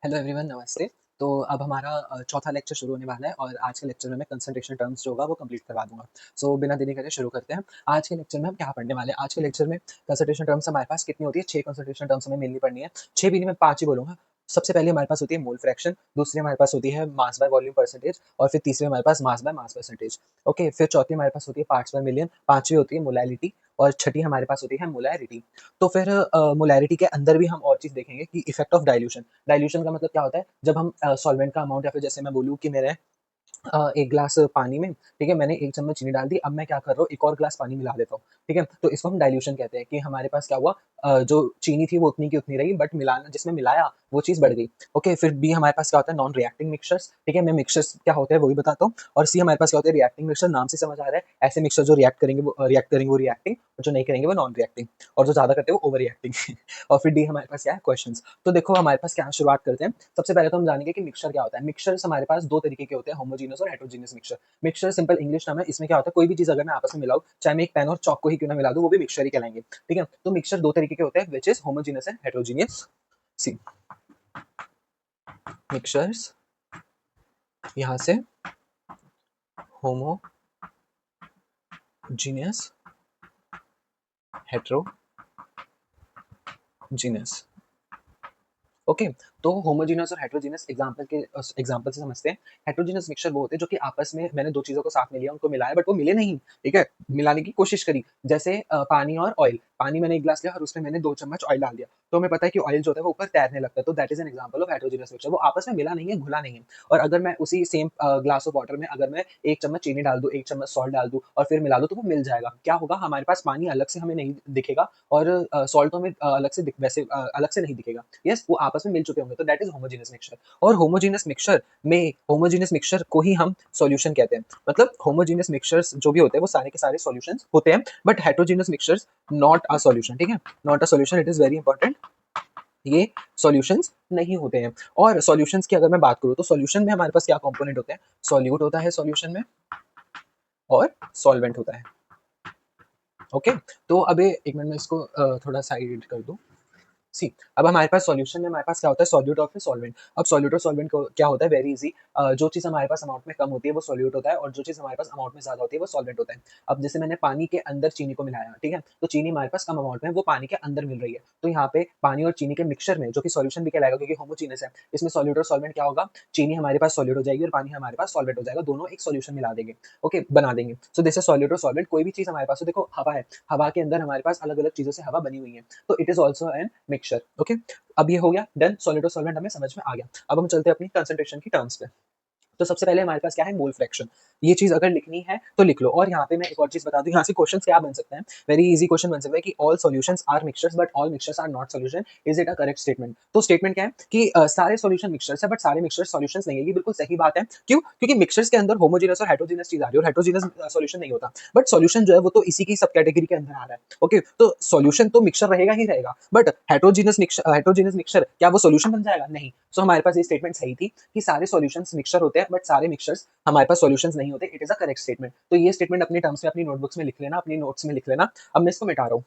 Hello everyone, नमस्ते। तो अब हमारा चौथा लेक्चर शुरू होने वाला है और आज के लेक्चर में मैं कंसंट्रेशन टर्म्स जो होगा वो कंप्लीट करवा दूँगा। सो बिना देरी करे शुरू करते हैं। आज के लेक्चर में हम क्या पढ़ने वाले हैं? आज के लेक्चर में कंसंट्रेशन टर्म्स हमारे पास कितनी होती है? 6 कंसंट्रेशन टर्म्स हमें मेनली पढ़नी है। 6 भी नहीं, मैं 5 ही बोलूँगा। सबसे पहले हमारे पास होती है मोल फ्रैक्शन, दूसरी हमारे पास होती है मास बाय वॉल्यूम परसेंटेज और फिर तीसरी हमारे पास mass by mass percentage. Okay, फिर चौथी हमारे पास होती है पार्ट्स पर मिलियन, पाँचवीं होती है मोलैलिटी और छठी हमारे पास होती है मोलैरिटी। तो फिर मोलैरिटी के अंदर भी हम और चीज़ देखेंगे कि इफेक्ट ऑफ डाइल्यूशन। डाइल्यूशन का मतलब क्या होता है? जब हम सॉल्वेंट का अमाउंट या फिर जैसे मैं बोलूँ कि मेरे 1 ग्लास पानी में, ठीक है, मैंने 1 चम्मच चीनी डाल दी, अब मैं क्या कर रहा हूँ, 1 और ग्लास पानी मिला देता हूँ, ठीक है? तो इसको हम डाइल्यूशन कहते हैं कि हमारे पास क्या हुआ, जो चीनी थी वो उतनी की उतनी रही, बट मिलाना जिसमें मिलाया वो चीज़ बढ़ गई। ओके, फिर बी हमारे पास क्या होता है, नॉन रिएक्टिंग मिक्सचर्स, ठीक है? मैं मिक्सचर्स क्या होते हैं वो भी बताता हूँ। और सी हमारे पास क्या होता है, रिएक्टिंग मिक्सचर, नाम से समझ आ रहा है, ऐसे मिक्सचर जो रिएक्ट करेंगे वो रिएक्टिंग, और जो नहीं करेंगे वो नॉन रिएक्टिंग, और जो ज़्यादा करते हैं वो ओवर रिएक्टिंग। और फिर डी हमारे पास क्या है, क्वेश्चंस। तो देखो हमारे पास क्या है, शुरुआत करते हैं। सबसे पहले तो हम जानेंगे कि मिक्सचर क्या होता है। मिक्सचर्स हमारे पास 2 तरीके के होते हैं, होमोजेनियस और heterogeneous mixture. Mixture simple English term है, इसमें क्या होता है, कोई भी चीज़ अगर मैं आपस में मिलाऊँ, चाहे मैं एक पेन और चॉक को ही क्यों ना मिला दूँ, वो भी मिक्सचर ही कहलाएँगे, ठीक है? तो मिक्सचर 2 तरीके के होते हैं, which is homogeneous and heterogeneous. See mixtures यहाँ से होमोजीनियस, हेटेरोजीनियस। ओके, तो होमोजेनियस और हेटेरोजेनियस एग्जांपल से समझते हैं। हेटेरोजेनियस मिक्सचर वो होते हैं जो कि आपस में मैंने 2 चीज़ों को साथ में लिया, उनको मिलाया बट वो मिले नहीं, ठीक है? मिलाने की कोशिश करी। जैसे पानी और ऑयल। पानी मैंने 1 ग्लास लिया और उसमें मैंने 2 चम्मच ऑयल डाल दिया। तो हमें पता है कि ऑयल जो होता है वो ऊपर तैरने लगता है, तो that is an example of heterogeneous mixture. वो आपस में मिला नहीं है, घुला नहीं है। और अगर मैं उसी सेम ग्लास ऑफ वाटर में अगर मैं 1 चम्मच चीनी डाल दूँ, 1 चम्मच सॉल्ट डाल दूँ और फिर मिला दूँ तो वो मिल जाएगा। क्या होगा, हमारे पास पानी अलग से हमें नहीं दिखेगा और सॉल्ट तो हमें अलग से नहीं दिखेगा। यस, वो आपस में मिल चुके होंगे, तो दैट इज होमोजेनियस मिक्सचर। और होमोजेनियस मिक्सचर को ही हम सॉल्यूशन कहते हैं। मतलब होमोजेनियस मिक्सचर्स जो भी होते हैं वो सारे के सारे सॉल्यूशंस होते हैं, but heterogeneous mixtures not a solution, ठीक है? Not a solution, it is very important. ये सॉल्यूशंस नहीं होते हैं। और सॉल्यूशंस की अगर मैं बात करूँ तो सॉल्यूशन में हमारे पास क्या कंपोनेंट होते हैं? सॉल्यूट होता है सॉल्यूशन में और सॉल्वेंट होता है। ओके, तो अभी एक मिनट में इसको थोड़ा साइड कर दूं। सी, अब हमारे पास सॉल्यूशन में हमारे पास क्या होता है, सॉल्यूट और फिर सॉल्वेंट। अब सॉल्यूट और सॉल्वेंट को क्या होता है, वेरी इजी। जो चीज़ हमारे पास अमाउंट में कम होती है वो सॉल्यूट होता है और जो चीज़ हमारे पास अमाउंट में ज़्यादा होती है वो सॉल्वेंट होता है। अब जैसे मैंने पानी के अंदर चीनी को मिलाया, ठीक है? तो चीनी हमारे पास कम अमाउंट में है, वो पानी के अंदर मिल रही है। तो यहाँ पे पानी और चीनी के मिक्सचर में, जो कि सॉल्यूशन भी कहलाएगा क्योंकि होमोजेनियस है, इसमें सॉल्यूट और सॉल्वेंट क्या होगा, चीनी हमारे पास सॉलिड हो जाएगी और पानी हमारे पास सॉल्वेंट हो जाएगा, दोनों एक सॉल्यूशन मिला देंगे। ओके, बना देंगे। सो दिस इज सॉल्यूट और सॉल्वेंट। कोई भी चीज़ हमारे पास, तो देखो हवा है, हवा के अंदर हमारे पास अलग-अलग चीज़ों से हवा बनी हुई है, तो it is also an mixture. Okay, अब ये हो गया डन, सॉलिड और सॉल्वेंट हमें समझ में आ गया। अब हम चलते हैं अपनी कंसंट्रेशन की टर्म्स पे। तो सबसे पहले हमारे पास क्या है, मोल फ्रैक्शन। ये चीज़ अगर लिखनी है तो लिख लो। और यहाँ पे मैं एक और चीज़ बता दूँ, यहाँ से क्वेश्चंस क्या बन सकते हैं, वेरी इजी क्वेश्चन बन सकता है कि all solutions are mixtures but all mixtures are not solution, is it a correct statement? तो स्टेटमेंट क्या है कि सारे सॉल्यूशन मिक्सचर्स है बट सारे मिक्सचर्स सॉल्यूशंस नहीं है। ये बिल्कुल सही बात है। क्यों? क्योंकि मिक्सचर्स के अंदर होमोजेनस और हेटेरोजेनस चीज आ रही है और हेटेरोजेनस सॉल्यूशन नहीं होता, बट सॉल्यूशन जो है वो तो इसी की सब कैटेगरी के अंदर आ रहा है। ओके, तो सॉल्यूशन तो मिक्सचर रहेगा ही रहेगा, बट हेटेरोजेनस मिक्सचर क्या वो सॉल्यूशन बन जाएगा? नहीं। सो हमारे पास ये स्टेटमेंट सही थी कि सारे सॉल्यूशंस मिक्सचर होते हैं बट सारे मिक्सचर्स हमारे पास सॉल्यूशंस नहीं होते। It is a correct statement. तो ये स्टेटमेंट अपनी टर्म्स में अपनी नोटबुक्स में लिख लेना, अपनी नोट्स में लिख लेना। अब मैं इसको मिटा रहा हूँ।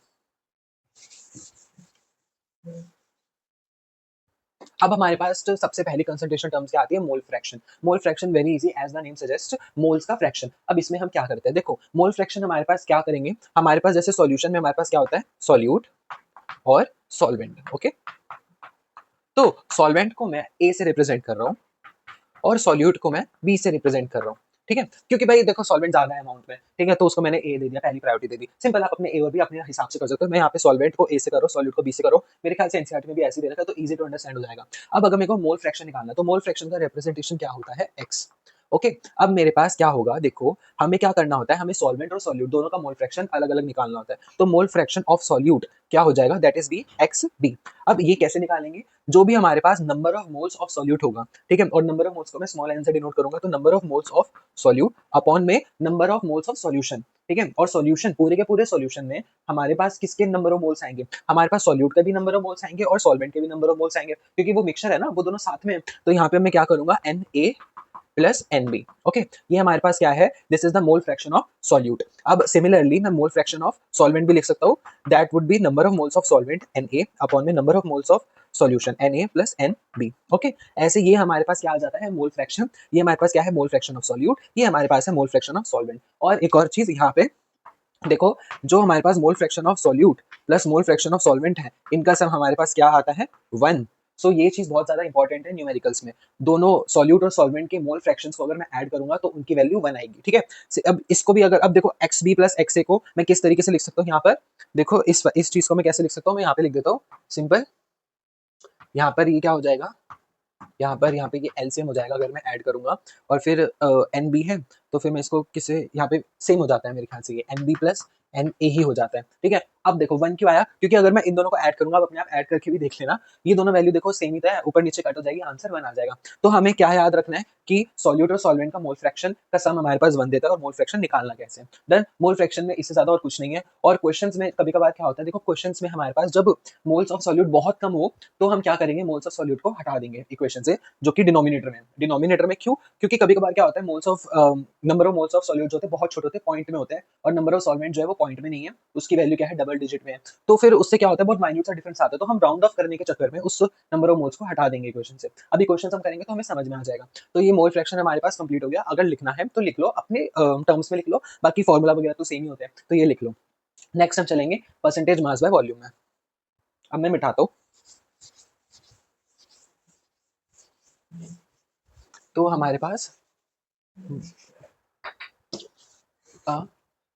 अब हमारे पास तो सबसे पहली कंसंट्रेशन टर्म्स क्या आती है, mole fraction. Mole fraction very easy, as the name suggest, moles का फ्रैक्शन। अब इसमें हम क्या करते हैं, देखो मोल फ्रैक्शन हमारे पास क्या करेंगे, हमारे पास जैसे सॉल्यूशन में हमारे पास क्या होता है, सॉल्यूट और सॉल्वेंट। ओके, तो सॉल्वेंट को मैं ए से रिप्रेजेंट कर रहा हूँ और सॉल्यूट को मैं बी से रिप्रेजेंट कर रहा हूँ, ठीक है? क्योंकि भाई देखो सॉल्वेंट ज्यादा है अमाउंट में, ठीक है, तो उसको मैंने ए दे दिया, पहली प्रायोरिटी दे दी। सिंपल, आप अपने ए और बी अपने हिसाब से कर सकते हो। मैं यहाँ पे सॉल्वेंट को ए से करो, सॉल्यूट को बी से करो। मेरे ख्याल से एनसीईआरटी में भी ऐसे ही दे रखा है, तो इजी टू अंडरस्टैंड हो जाएगा। अब अगर मेरे को मोल फ्रैक्शन निकालना है तो मोल फ्रैक्शन का रिप्रेजेंटेशन क्या होता है, एक्स। ओके, अब मेरे पास क्या होगा, देखो हमें क्या करना होता है, हमें सॉल्वेंट और सॉल्यूट दोनों का मोल फ्रैक्शन अलग अलग निकालना होता है। तो मोल फ्रैक्शन ऑफ सॉल्यूट क्या हो जाएगा, that is B X B. अब ये कैसे निकालेंगे, जो भी हमारे पास number of moles of solute होगा, ठीक है, और नंबर ऑफ मोल्स को मैं स्मॉल एन से डिनोट करूंगा, तो number of moles of solute upon में number of moles of solution, ठीक है? और सॉल्यूशन पूरे के पूरे सॉल्यूशन में हमारे पास किसके नंबर ऑफ मोल्स आएंगे, हमारे पास सॉल्यूट का भी नंबर ऑफ मोल्स आएंगे और सॉल्वेंट के भी नंबर ऑफ मोल्स आएंगे, क्योंकि वो मिक्सचर है ना, वो दोनों साथ में है। तो यहाँ पे मैं क्या करूंगा, N A plus N B. Okay, ये हमारे पास क्या है, this is the mole fraction of solute. अब सिमिलरली मैं मोल फ्रैक्शन ऑफ सॉल्वेंट भी लिख सकता हूँ, that would be number of moles of solvent N A upon में number of moles of solution Na plus Nb। Okay, ऐसे ये हमारे पास क्या आ जाता है मोल फ्रैक्शन, ये हमारे पास क्या है मोल फ्रैक्शन ऑफ सॉल्यूट, ये हमारे पास है मोल फ्रैक्शन ऑफ सॉल्वेंट। और एक और चीज यहाँ पे देखो, जो हमारे पास mole fraction of solute plus mole fraction of solvent है, इनका सब हमारे पास क्या आता है 1। सो ये चीज बहुत ज्यादा इंपॉर्टेंट है न्यूमेरिकल्स में। दोनों सॉल्यूट और सॉल्वेंट के मोल फ्रैक्शंस को अगर मैं ऐड करूंगा तो उनकी वैल्यू 1 आएगी, ठीक है। अब इसको भी अगर अब देखो एक्स बी प्लस एक्स ए को मैं किस तरीके से लिख सकता हूँ यहाँ पर, देखो इस चीज को मैं कैसे लिख सकता हूँ, मैं यहाँ पे लिख देता हूँ सिंपल। यहाँ पर ये क्या हो जाएगा, यहाँ पे ये एलसीएम हो जाएगा अगर मैं ऐड करूंगा, और फिर एन बी है तो फिर मैं इसको किसे यहाँ पे सेम हो जाता है मेरे ख्याल से, ये N B plus N A ही हो जाता है, ठीक है। अब देखो 1 क्यों आया, क्योंकि अगर मैं इन दोनों को ऐड करूंगा, आप अपने आप ऐड करके भी देख लेना, ये दोनों वैल्यू देखो सेम ही है, ऊपर नीचे कट हो जाएगी, आंसर 1 आ जाएगा। तो हमें क्या याद रखना है कि सॉल्यूट और सॉल्वेंट का मोल फ्रैक्शन का सम हमारे पास 1 देता है, और मोल फ्रैक्शन निकालना कैसे। देन मोल फ्रैक्शन में इससे ज्यादा और कुछ नहीं है। और क्वेश्चंस में कभी कभार क्या होता है, देखो क्वेश्चंस में हमारे पास जब मोल्स ऑफ सॉल्यूट बहुत कम हो तो हम क्या करेंगे, मोल्स ऑफ सॉल्यूट को हटा देंगे इक्वेशन से, जो कि डिनोमिनेटर में क्यों, क्योंकि कभी कभार क्या होता है moles of number of moles of solute जो होते हैं बहुत छोटे होते हैं, पॉइंट में होते हैं, और नंबर ऑफ सॉल्वेंट जो है वो पॉइंट में नहीं है, उसकी वैल्यू क्या है डबल डिजिट में है। तो फिर उससे क्या होता है बहुत माइन्यूट सा डिफरेंस आता है, तो हम राउंड ऑफ करने के चक्कर में उस नंबर ऑफ मोल्स को हटा देंगे इक्वेशन से। अभी क्वेश्चन हम करेंगे तो हमें समझ में आ जाएगा। तो ये मोल फ्रैक्शन हमारे पास कंप्लीट हो गया। अगर लिखना है तो लिख लो, अपने टर्म्स में लिख लो, बाकी फॉर्मूला वगैरह तो सेम ही होते हैं, तो ये लिख लो। नेक्स्ट हम चलेंगे परसेंटेज मास बाय वॉल्यूम में। अब मैं मिटाता हूँ, तो हमारे पास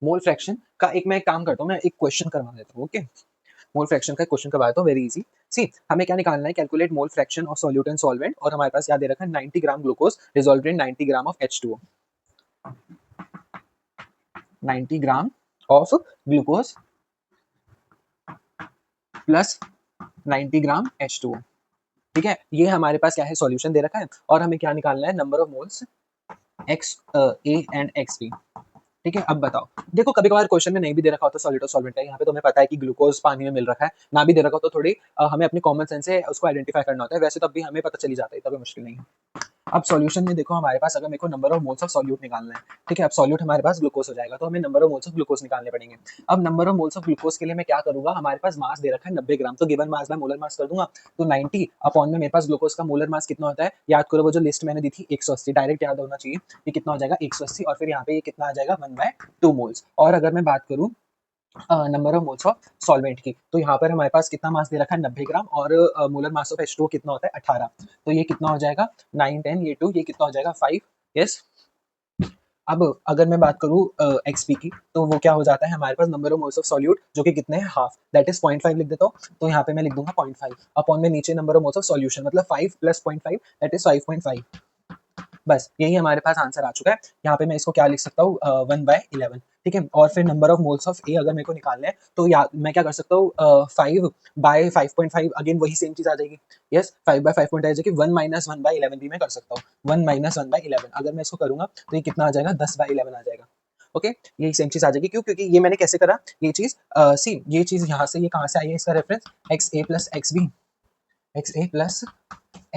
मोल फ्रैक्शन का एक मैं काम करता हूँ, मैं एक क्वेश्चन करवा देता हूँ। ओके, मोल फ्रैक्शन का क्वेश्चन करवा देता हूँ, वेरी इजी। सी, हमें क्या निकालना है, calculate mole fraction of solute and solvent, और हमारे पास क्या दे रखा है 90 gram glucose resolve in 90 gram of H2O। 90 gram of glucose plus 90 gram H2O, ठीक है। ये हमारे पास क्या है सॉल्यूशन दे रखा है, और हमें क्या निकालना है number of moles X A and X B, ठीक है। अब बताओ, देखो कभी कभार क्वेश्चन में नहीं भी दे रखा होता सॉलिड और सॉल्वेंट का, यहाँ पे तुम्हें पता है कि ग्लूकोज पानी में मिल रखा है, ना भी दे रखा हो तो थोड़ी हमें अपनी कॉमन सेंस से उसको आइडेंटिफाई करना होता है, वैसे तब भी हमें पता चली जाता है, तभी मुश्किल नहीं है। अब सॉल्यूशन में देखो हमारे पास अगर मेरे को number of moles of solute निकालना है, ठीक है। अब सॉल्यूट हमारे पास ग्लूकोज हो जाएगा, तो हमें number of moles of glucose निकालने पड़ेंगे। अब number of moles of glucose के लिए मैं क्या करूंगा, हमारे पास मास दे रखा है 90 ग्राम, तो गिवन मास बाय मोलर मास कर दूंगा, तो 90 अपॉन में मेरे पास ग्लूकोज का मोलर मास कितना होता है, याद करो वो जो लिस्ट मैंने दी थी 180, डायरेक्ट याद होना चाहिए, ये कितना हो जाएगा 180, और फिर यहाँ पे ये कितना आ जाएगा 1/2 मोल्स। और अगर मैं बात करूँ number of moles of solvent की, तो यहाँ पर हमारे पास कितना मास दे रखा है 90 ग्राम, और मोलर मास ऑफ H2O कितना होता है 18, तो ये कितना हो जाएगा 9 10 ये 2, ये कितना हो जाएगा 5। यस। अब अगर मैं बात करूँ XP की, तो वो क्या हो जाता है हमारे पास number of moles of solute जो कि कितने हैं हाफ, दैट इज 0.5 लिख देता हूँ, तो यहाँ पे मैं लिख दूंगा 0.5 अपॉन में नीचे number of moles of solution, मतलब 5 प्लस 0.5 दैट इज 5.5। बस यही हमारे पास आंसर आ चुका है। यहाँ पे मैं इसको क्या लिख सकता हूँ 1/11, ठीक है। और फिर नंबर ऑफ मोल्स ऑफ ए अगर मेरे को निकालना है तो मैं क्या कर सकता हूँ 5/5.5, अगेन वही सेम चीज आ जाएगी। यस, 5/5 आ जाएगी, 1 - 1/11 भी मैं कर सकता हूँ, 1 - 1/11 अगर मैं इसको करूंगा तो ये कितना आ जाएगा 10/11 आ जाएगा। ओके, यही सेम चीज आ जाएगी, क्यों, क्योंकि ये मैंने कैसे करा, ये चीज सी, ये चीज यहाँ से ये कहाँ से आई है, इसका reference XA plus XB, XA plus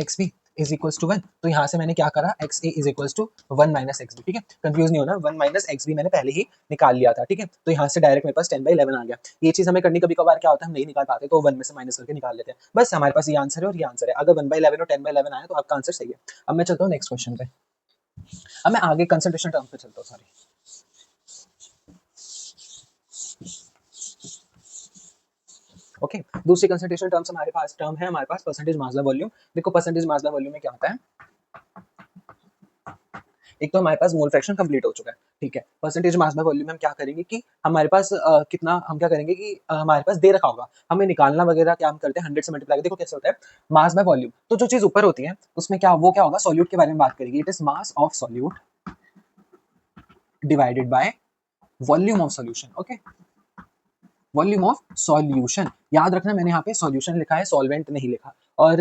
XB is equals to 1, तो यहाँ से मैंने क्या करा XA is equals to 1 - XB, ठीक है। कंफ्यूज नहीं होना, 1 - XB मैंने पहले ही निकाल लिया था, ठीक है। तो यहाँ से डायरेक्ट मेरे पास 10/11 आ गया। ये चीज हमें करनी कभी कभार क्या होता है हम नहीं निकाल पाते, तो 1 में से माइनस करके निकाल लेते हैं, बस हमारे पास ये आंसर है और ये आंसर है। अगर 1/11 और 10/11 आया तो आपका आंसर सही है। अब मैं चलता हूँ नेक्स्ट क्वेश्चन पे, अब मैं आगे कंसंट्रेशन टर्म पे चलता हूँ, सॉरी। ओके, दूसरी कंसंट्रेशन टर्म्स हमारे पास टर्म है हमारे पास परसेंटेज मास बाय वॉल्यूम। देखो परसेंटेज मास बाय वॉल्यूम में क्या होता है, एक तो हमारे पास मोल फ्रैक्शन कंप्लीट हो चुका है, ठीक है। परसेंटेज मास बाय वॉल्यूम में हम क्या करेंगे कि हमारे पास कितना, हम क्या करेंगे कि हमारे पास दे रखा होगा, हमें निकालना वगैरह क्या हम करते हैं 100 से मल्टीप्लाई। देखो कैसे होता है मास बाय वॉल्यूम, तो जो चीज ऊपर होती है उसमें क्या, वो क्या होगा सॉल्यूट के बारे में बात करेगी, it is mass of solute divided by volume of solution. Okay, volume of solution, याद रखना मैंने यहाँ पे सॉल्यूशन लिखा है, सॉल्वेंट नहीं लिखा, और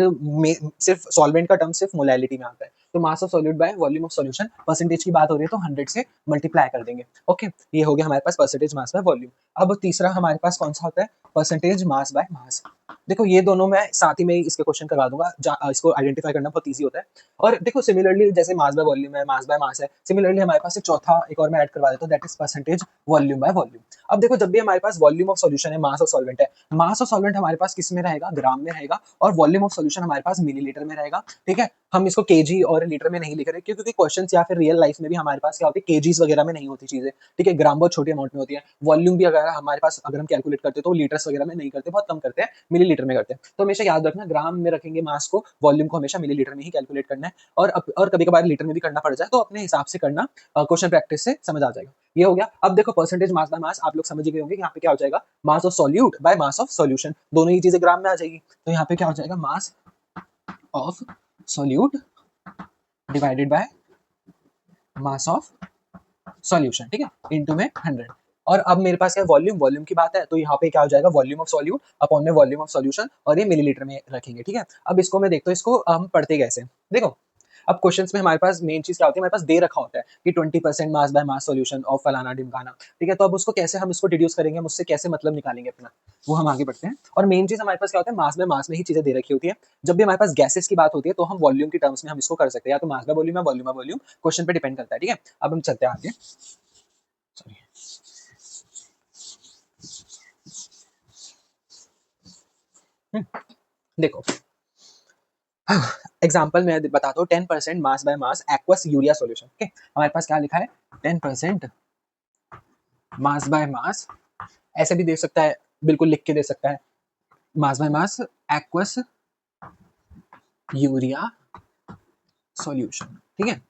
सिर्फ सॉल्वेंट का टर्म सिर्फ मोलैलिटी में आता है, तो mass of solute by volume of solution, percentage की बात हो रही है तो 100 से मल्टीप्लाई कर देंगे। ओके, ये हो गया हमारे पास परसेंटेज मास बाय वॉल्यूम। अब तीसरा हमारे पास कौन सा होता है, परसेंटेज मास बाय मास। देखो ये दोनों मैं साथ ही में इसके क्वेश्चन करवा दूंगा, इसको आइडेंटिफाई करना बहुत ईजी होता है। और देखो सिमिलरली जैसे मास बाय वॉल्यूम है, मास बाय मास है, सिमिलरली हमारे पास एक चौथा एक और मैं ऐड करवा देता हूँ, that is percentage volume by volume. अब देखो जब भी हमारे पास वॉल्यूम ऑफ सॉल्यूशन है, मास ऑफ सॉल्वेंट है, मास ऑफ सॉल्वेंट हमारे पास किस में रहेगा, ग्राम में रहेगा, और वॉल्यूम ऑफ सॉल्यूशन हमारे पास मिलीलीटर में रहेगा। ठीक है, हम इसको केजी और लीटर में नहीं लिख रहे क्योंकि क्वेश्चन या फिर रियल लाइफ में भी हमारे पास क्या होती है, केजीज वगैरह में नहीं होती चीजें। ठीक है, ग्राम बहुत छोटी अमाउंट में होती है। वॉल्यूम भी अगर हमारे पास अगर हम कैलकुलेट करते हैं तो लीटर्स वगैरह में नहीं करते, बहुत कम करते हैं, मिलीलीटर में करते हैं। तो हमेशा याद रखना, ग्राम में रखेंगे मास को, वॉल्यूम को हमेशा मिलीलीटर में ही कैलकुलेट करना है। और कभी कभार लीटर में भी करना पड़ जाए तो अपने हिसाब से करना, क्वेश्चन प्रैक्टिस से समझ आ जाएगा। ये हो गया। अब देखो परसेंटेज मास बाय मास आप लोग समझ ही गए होंगे, यहाँ पे क्या हो जाएगा, mass of solute by mass of solution, दोनों ही चीजें ग्राम में आ जाएगी। तो यहाँ पे क्या हो जाएगा, mass of solute divided by mass of solution. ठीक है, इनटू में 100। और अब मेरे पास क्या वॉल्यूम, वॉल्यूम की बात है तो यहाँ पे क्या हो जाएगा, वॉल्यूम ऑफ सॉल्यूट अपॉन में वॉल्यूम ऑफ सॉल्यूशन, और ये मिलीलीटर में रखेंगे। ठीक है, अब इसको मैं देखता हूँ, इसको हम पढ़ते कैसे, देखो अब क्वेश्चंस में हमारे पास मेन चीज क्या होती है, हमारे पास दे रखा होता है कि 20% मास बाय मास सॉल्यूशन ऑफ फलाना ढिमकाना। ठीक है, तो अब उसको कैसे हम इसको डिड्यूस करेंगे, हम उससे कैसे मतलब निकालेंगे अपना, वो हम आगे बढ़ते हैं। और मेन चीज हमारे पास क्या होता है, मास बाय मास में ही चीजें दे रखी होती है। जब भी हमारे पास गैसेस की बात होती है तो हम वॉल्यूम की टर्म्स में हम इसको कर सकते हैं, या तो मास बाय वॉल्यूम या वॉल्यूम बाय वॉल्यूम, क्वेश्चन पे डिपेंड करता है। ठीक है, अब हम चलते हैं आगे। सॉरी, देखो एग्जाम्पल मैं बताता हूँ, 10% मास by mass aqueous urea solution. Okay, हमारे पास क्या लिखा है, 10% मास बाय मास, ऐसे भी दे सकता है, बिल्कुल लिख के दे सकता है, मास by mass aqueous urea solution. ठीक है,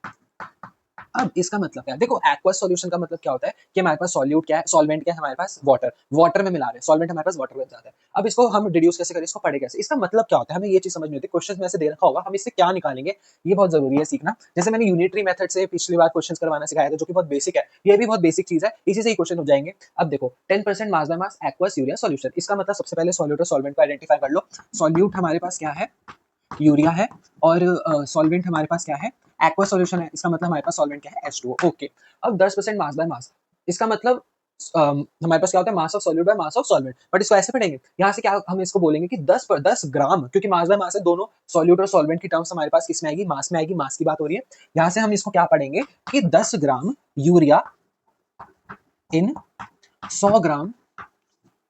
अब इसका मतलब क्या है, देखो एक्वस सॉल्यूशन का मतलब क्या होता है कि हमारे पास सॉल्यूट क्या है, सॉल्वेंट क्या है, हमारे पास वाटर, वाटर में मिला रहे हैं, सॉल्वेंट हमारे पास वाटर बन जाता है। अब इसको हम डिड्यूस कैसे करें, इसको पढ़े कैसे, इसका मतलब क्या होता है, हमें ये चीज समझ नहीं होती, क्वेश्चन में ऐसे दे रखा होगा, हम इससे क्या निकालेंगे, ये बहुत जरूरी है सीखना। जैसे मैंने यूनिटरी मेथड से पिछली बार क्वेश्चन करवाना सिखाया था, जो कि बहुत बेसिक है, ये भी बहुत बेसिक चीज है, इसी से ही क्वेश्चन हो जाएंगे। अब देखो 10% मास by mass aqueous urea solution, इसका मतलब सबसे पहले सॉल्यूट और सॉल्वेंट को आइडेंटिफाई कर लो। सॉल्यूट हमारे पास क्या है, यूरिया है, और सॉल्वेंट हमारे पास क्या है, एक्वा सॉल्यूशन है, इसका मतलब हमारे पास सॉल्वेंट क्या है, H2O। ओके, अब 10% मास बाय मास, इसका मतलब हमारे पास क्या होता है, mass of solute by mass of solvent, but इसको ऐसे पढ़ेंगे, यहाँ से क्या हम इसको बोलेंगे कि 10 ग्राम, क्योंकि मास बाय मास है, दोनों सॉल्यूट और सॉल्वेंट की टर्म्स हमारे पास किस में आएगी, मास में आएगी, मास की बात हो रही है। यहाँ से हम इसको क्या पढ़ेंगे कि 10 gram urea in 100 gram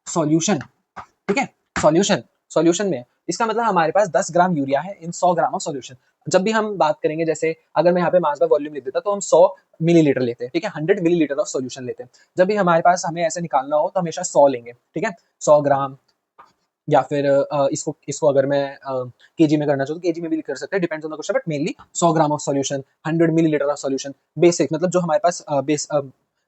solution. ठीक है, सॉल्यूशन, सॉल्यूशन में इसका मतलब हमारे पास 10 ग्राम यूरिया है इन 100 ग्राम ऑफ सॉल्यूशन। जब भी हम बात करेंगे, जैसे अगर मैं यहाँ पे मास बाय वॉल्यूम लिख देता तो हम 100 मिलीलीटर लेते हैं। ठीक है, 100 मिलीलीटर ऑफ सॉल्यूशन लेते हैं। जब भी हमारे पास हमें ऐसे निकालना हो तो हमेशा 100 लेंगे। ठीक है, 100 ग्राम, या फिर इसको इसको अगर मैं केजी में करना चाहूँ तो केजी में भी कर सकते हैं, depends on the question, but mainly 100 gram of solution, 100 millilitre of solution, basic मतलब जो हमारे पास बेस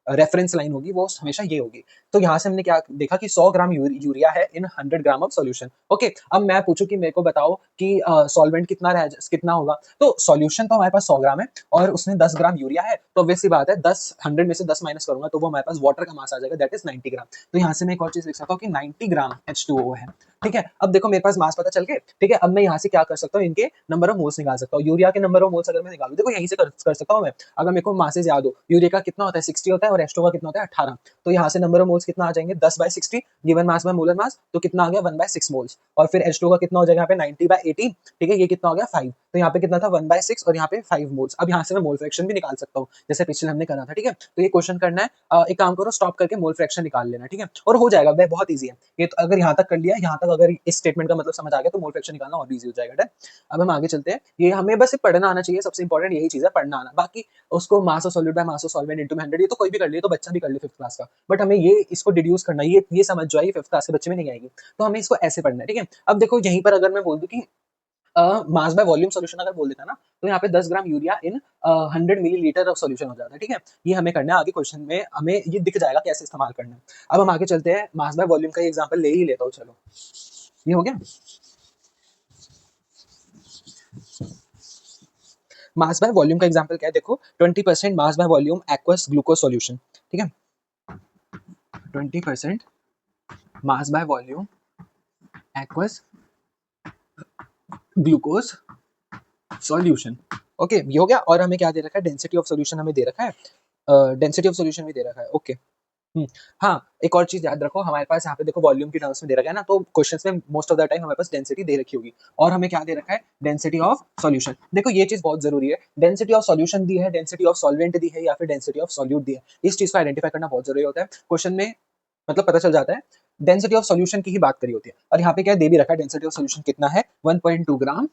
रेफरेंस लाइन होगी वो हमेशा ये होगी। तो यहाँ से हमने क्या देखा कि 100 ग्राम यूरिया है इन 100 ग्राम ऑफ सॉल्यूशन। ओके, अब मैं पूछूं कि मेरे को बताओ कि सॉल्वेंट कितना होगा, तो सॉल्यूशन तो हमारे पास 100 ग्राम है और उसमें 10 ग्राम यूरिया है, तो ऑब्वियस सी बात है 100 में से 10 माइनस करूंगा तो वो हमारे पास वाटर का मास आ जाएगा, दैट इज 90 ग्राम। तो यहाँ से मैं एक और चीज लिख सकता हूँ कि 90 ग्राम H2O है। ठीक है, अब देखो मेरे पास मास पता चल गए। ठीक है, अब मैं यहाँ से क्या कर सकता हूँ, इनके नंबर ऑफ मोल्स निकाल सकता हूँ। यूरिया के नंबर ऑफ मोल्स अगर मैं निकालू, देखो यहीं से कर सकता हूँ मैं। अगर मेरे को मासेज याद हो, यूरिया का कितना होता है 60 होता है और H2O का कितना होता है 18, तो यहाँ से नंबर ऑफ मोल्स कितना आ जाएंगे 10/60, given mass by molar mass, तो कितना आ गया 1/6 मोल्स। और फिर H2O का कितना हो जाएगा यहाँ पे 90/18। ठीक है, ये कितना हो गया 5, तो यहाँ पे कितना था 1/6 और यहाँ पे 5 मोल्स। अब यहाँ से मैं मोल फ्रैक्शन भी निकाल सकता हूँ, जैसे पिछले हमने करा था। ठीक है, तो ये क्वेश्चन करना है, एक काम करो स्टॉप करके मोल फ्रैक्शन निकाल लेना। ठीक है, और हो जाएगा, वह बहुत ईजी है ये, तो अगर यहाँ तक कर लिया, यहाँ तक अगर इस स्टेटमेंट का मतलब समझ आ गया तो मोल फ्रैक्शन निकालना और भी ईजी हो जाएगा। डन, अब हम आगे चलते हैं। ये हमें बस पढ़ना आना चाहिए, सबसे इंपॉर्टेंट यही चीज है, पढ़ना आना। बाकी उसको mass of solute by mass of solvent into 100 ये तो कोई भी कर ले, तो बच्चा भी कर ले 5th क्लास का, बट हमें ये इसको डिड्यूस करना, ये समझ जो आई 5th क्लास के बच्चे में नहीं आएगी, तो हमें इसको ऐसे पढ़ना है। ठीक है, अब देखो यहीं पर अगर मैं बोल दूं कि मास बाय वॉल्यूम सॉल्यूशन अगर बोल देता ना, तो यहाँ पे 10 gram urea in 100 millilitre of solution हो जाता है। ठीक है, ये हमें करना है, आगे क्वेश्चन में हमें ये दिख जाएगा कैसे इस्तेमाल करना है। अब हम आगे चलते हैं, मास बाय वॉल्यूम का एग्जांपल ले ही लेता हूँ, चलो ये हो गया। मास बाय वॉल्यूम का एग्जांपल क्या है, देखो 20% mass by volume aqueous glucose solution. ठीक है, 20% mass by volume aqueous glucose solution. Okay, ये हो गया। और हमें क्या दे रखा है, डेंसिटी ऑफ सॉल्यूशन हमें दे रखा है, डेंसिटी ऑफ सॉल्यूशन भी दे रखा है। ओके। हाँ, एक और चीज़ याद रखो, हमारे पास यहाँ पे देखो वॉल्यूम की टर्म्स में दे रखा है ना, तो क्वेश्चंस में मोस्ट ऑफ द टाइम हमारे पास डेंसिटी दे रखी होगी। और हमें क्या दे रखा है, डेंसिटी ऑफ सॉल्यूशन। देखो ये चीज़ बहुत ज़रूरी है, डेंसिटी ऑफ सॉल्यूशन दी है, डेंसिटी ऑफ सॉल्वेंट दी है, या फिर डेंसिटी ऑफ सॉल्यूट दी है। इस चीज़ को आइडेंटिफाई करना बहुत ज़रूरी होता है। क्वेश्चन में मतलब पता चल जाता है, डेंसिटी ऑफ सॉल्यूशन की ही बात करी होती है। और यहाँ पे क्या दे भी रखा है, डेंसिटी ऑफ सॉल्यूशन कितना है, 1.2 ग्राम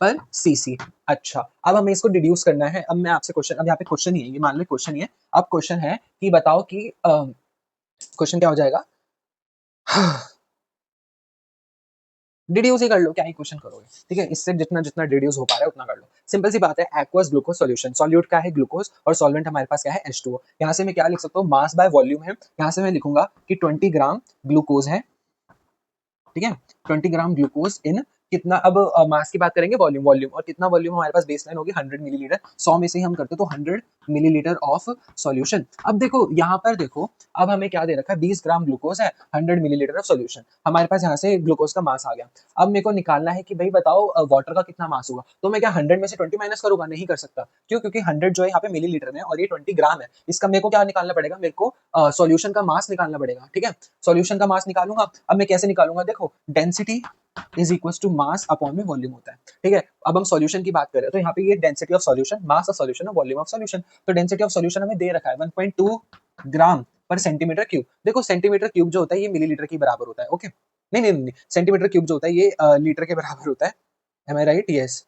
पर सीसी। अच्छा, अब हमें इसको डिड्यूस करना है। अब मैं आपसे क्वेश्चन, अब यहाँ पे क्वेश्चन ही है, ये मान लो क्वेश्चन ही है। अब क्वेश्चन है कि बताओ कि क्वेश्चन क्या हो जाएगा, डिड्यूस ही कर लो, क्या ही क्वेश्चन करोगे, ठीक है। इससे जितना जितना डिड्यूस हो पा रहा है उतना कर लो। सिंपल सी बात है, एक्वस ग्लूकोज सॉल्यूशन, सॉल्यूट का है ग्लूकोज और सॉल्वेंट हमारे पास क्या है, H2O। यहाँ से मैं क्या लिख सकता हूँ, मास बाय वॉल्यूम है। यहाँ से मैं लिखूंगा कि 20 ग्राम ग्लूकोज है, ठीक है। 20 ग्राम ग्लूकोज इन कितना, अब मास की बात करेंगे, वॉल्यूम वॉल्यूम, और कितना वॉल्यूम हमारे पास बेसलाइन होगी 100 मिलीलीटर। 100 में से ही हम करते तो 100 मिलीलीटर ऑफ सॉल्यूशन। अब देखो यहाँ पर देखो, अब हमें क्या दे रखा है, 20 ग्राम ग्लूकोज है, 100 मिलीलीटर ऑफ सॉल्यूशन। हमारे पास यहाँ से ग्लूकोज का मास आ गया। अब मेरे को निकालना है कि भाई बताओ वाटर का कितना मास होगा। तो मैं क्या 100 में से 20 माइनस करूंगा, नहीं कर सकता। क्यों, क्योंकि 100 जो है यहाँ पे मिलीलीटर में है और ये 20 ग्राम है। इसका मेरे को क्या निकालना पड़ेगा, मेरे को सॉल्यूशन का मास निकालना पड़ेगा, ठीक है। सॉल्यूशन का मास निकालूंगा। अब मैं कैसे निकालूंगा, देखो density is equal to mass upon में वॉल्यूम होता है, ठीक है। अब हम सॉल्यूशन की बात करें तो यहाँ पे ये density of solution, mass of solution और वॉल्यूम ऑफ सॉल्यूशन। तो डेंसिटी ऑफ सॉल्यूशन हमें दे रखा है 1.2 ग्राम पर सेंटीमीटर क्यूब। देखो सेंटीमीटर क्यूब जो होता है ये मिलीलीटर के बराबर होता है, ओके। नहीं नहीं नहीं, सेंटीमीटर क्यूब जो होता है ये लीटर के बराबर होता है। Am I right, yes.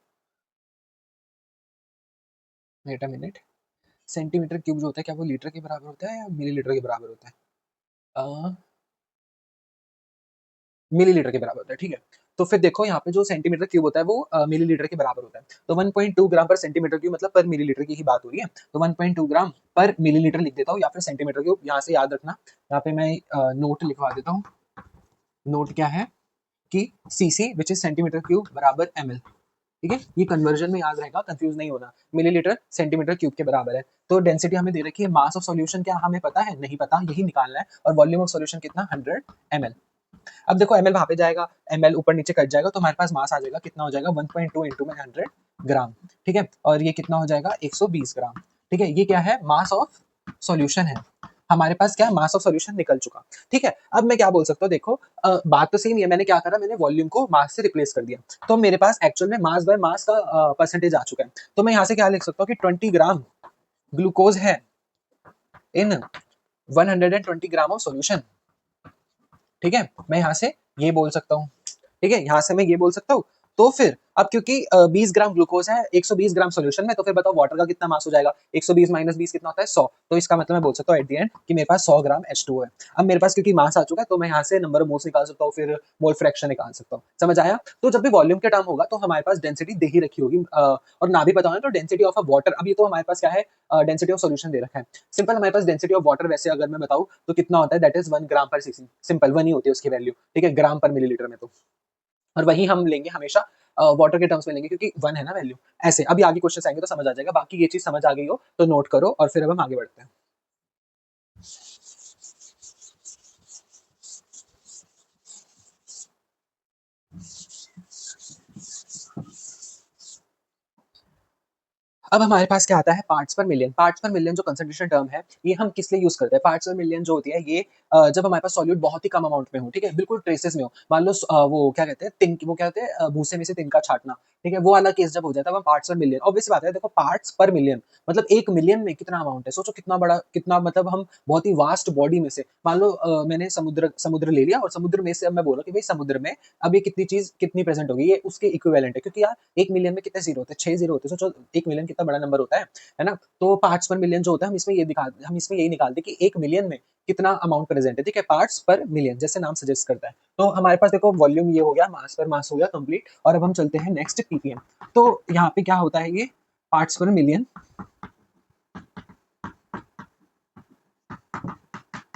Wait a minute, centimetre cube जो होता है क्या वो लीटर के बराबर होता है या मिलीलीटर के बराबर होता है, मिलीलीटर के बराबर होता है, ठीक है। तो फिर देखो यहाँ पे जो सेंटीमीटर क्यूब होता है वो मिलीलीटर के बराबर होता है। तो 1.2 ग्राम पर सेंटीमीटर क्यूब मतलब पर मिलीलीटर की ही बात हो रही है। तो 1.2 ग्राम पर मिलीलीटर लिख देता हूँ, या फिर सेंटीमीटर क्यूब। यहाँ से याद रखना, यहाँ पे मैं नोट लिखवा देता हूँ। नोट क्या है कि CC which is centimetre cube बराबर ml, ठीक है। ये कन्वर्जन में याद रहेगा, कंफ्यूज नहीं होना। मिलीलीटर सेंटीमीटर क्यूब के बराबर है। तो डेंसिटी हमें दे रखी है, मास ऑफ सॉल्यूशन क्या हमें पता है, नहीं पता, यही निकालना है। और वॉल्यूम ऑफ सॉल्यूशन कितना, 100 ml। अब देखो ml वहां पे जाएगा, ml ऊपर नीचे कट जाएगा, तो हमारे पास मास आ जाएगा, कितना हो जाएगा, 1.2 इंटू में 100 ग्राम, ठीक है। और ये कितना हो जाएगा, 120 ग्राम, ठीक है। ये क्या है, मास ऑफ सॉल्यूशन है। हमारे पास क्या, मास ऑफ सॉल्यूशन निकल चुका, ठीक है। अब मैं क्या बोल सकता हूँ, देखो बात तो सेम है, मैंने क्या करा, मैंने वॉल्यूम को मास से रिप्लेस कर दिया। तो मेरे पास एक्चुअल में मास बाय मास का परसेंटेज आ चुका है। तो मैं यहाँ से क्या लिख सकता हूँ कि 20 ग्राम ग्लूकोज है इन 120 ग्राम ऑफ सॉल्यूशन, ठीक है। मैं यहाँ से ये बोल सकता हूँ, ठीक है, यहाँ से मैं ये बोल सकता हूँ। तो फिर अब क्योंकि 20 ग्राम ग्लूकोज है 120 ग्राम सॉल्यूशन में, तो फिर बताओ वाटर का कितना मास हो जाएगा, 120 माइनस 20 कितना होता है, 100। तो इसका मतलब मैं बोल सकता हूँ एट द एंड कि मेरे पास 100 ग्राम H2O है। अब मेरे पास क्योंकि मास आ चुका है, तो मैं यहाँ से नंबर ऑफ मोल्स निकाल सकता हूँ, फिर मोल फ्रैक्शन निकाल सकता हूँ। समझ आया। तो जब भी वॉल्यूम के टर्म होगा तो हमारे पास डेंसिटी दे ही रखी होगी, और ना भी पता हो तो डेंसिटी ऑफ अ वाटर। अब ये तो हमारे पास क्या है, डेंसिटी ऑफ सॉल्यूशन दे रखा है। सिंपल हमारे पास डेंसिटी ऑफ वाटर वैसे अगर मैं बताऊँ तो कितना होता है, दैट इज 1 ग्राम पर सीसी। सिंपल 1 ही होती है उसकी वैल्यू, ठीक है, ग्राम पर मिलीलीटर में। तो और वही हम लेंगे हमेशा वाटर के टर्म्स में लेंगे, क्योंकि 1 है ना वैल्यू। ऐसे अभी आगे क्वेश्चन आएंगे तो समझ आ जाएगा। बाकी ये चीज समझ आ गई हो तो नोट करो, और फिर अब हम आगे बढ़ते हैं। अब हमारे पास क्या आता है, पार्ट्स पर मिलियन। पार्ट्स पर मिलियन जो कंसंट्रेशन टर्म है, ये हम किस लिए यूज करते हैं, पार्ट्स पर मिलियन जो होती है ये जब हमारे पास सॉल्यूट बहुत ही कम अमाउंट में हो, ठीक है, बिल्कुल ट्रेसेस में हो। मान लो वो क्या कहते हैं, तिन, वो क्या कहते हैं, भूसे में से तिनका छाटना, ठीक है, वो वाला केस जब हो जाता है, पार्ट्स पर मिलियन। ऑब्वियस बात है, देखो पार्ट्स पर मिलियन मतलब 1 मिलियन में कितना अमाउंट है, सोचो कितना बड़ा, कितना मतलब हम बहुत ही वास्ट बॉडी में से, मान लो मैंने समुद्र समुद्र ले लिया, और समुद्र में से अब मैं बोला कि भाई समुद्र में अब ये कितनी चीज कितनी प्रेजेंट होगी, ये उसके इक्विवेलेंट है। क्योंकि यार 1 मिलियन में कितने जीरो होते हैं, 6 जीरो होते हैं। सोचो 1 मिलियन कितना बड़ा नंबर होता है ना। तो पार्ट्स पर मिलियन जो होता है, हम इसमें यही निकालते हैं कि 1 मिलियन में कितना अमाउंट प्रेजेंट है, ठीक है, पार्ट्स पर मिलियन जैसे नाम सजेस्ट करता है। तो हमारे पास देखो वॉल्यूम ये हो गया, मास पर मास हो गया कंप्लीट। और अब हम चलते हैं नेक्स्ट पीपीएम। तो यहाँ पे क्या होता है, ये पार्ट्स पर मिलियन,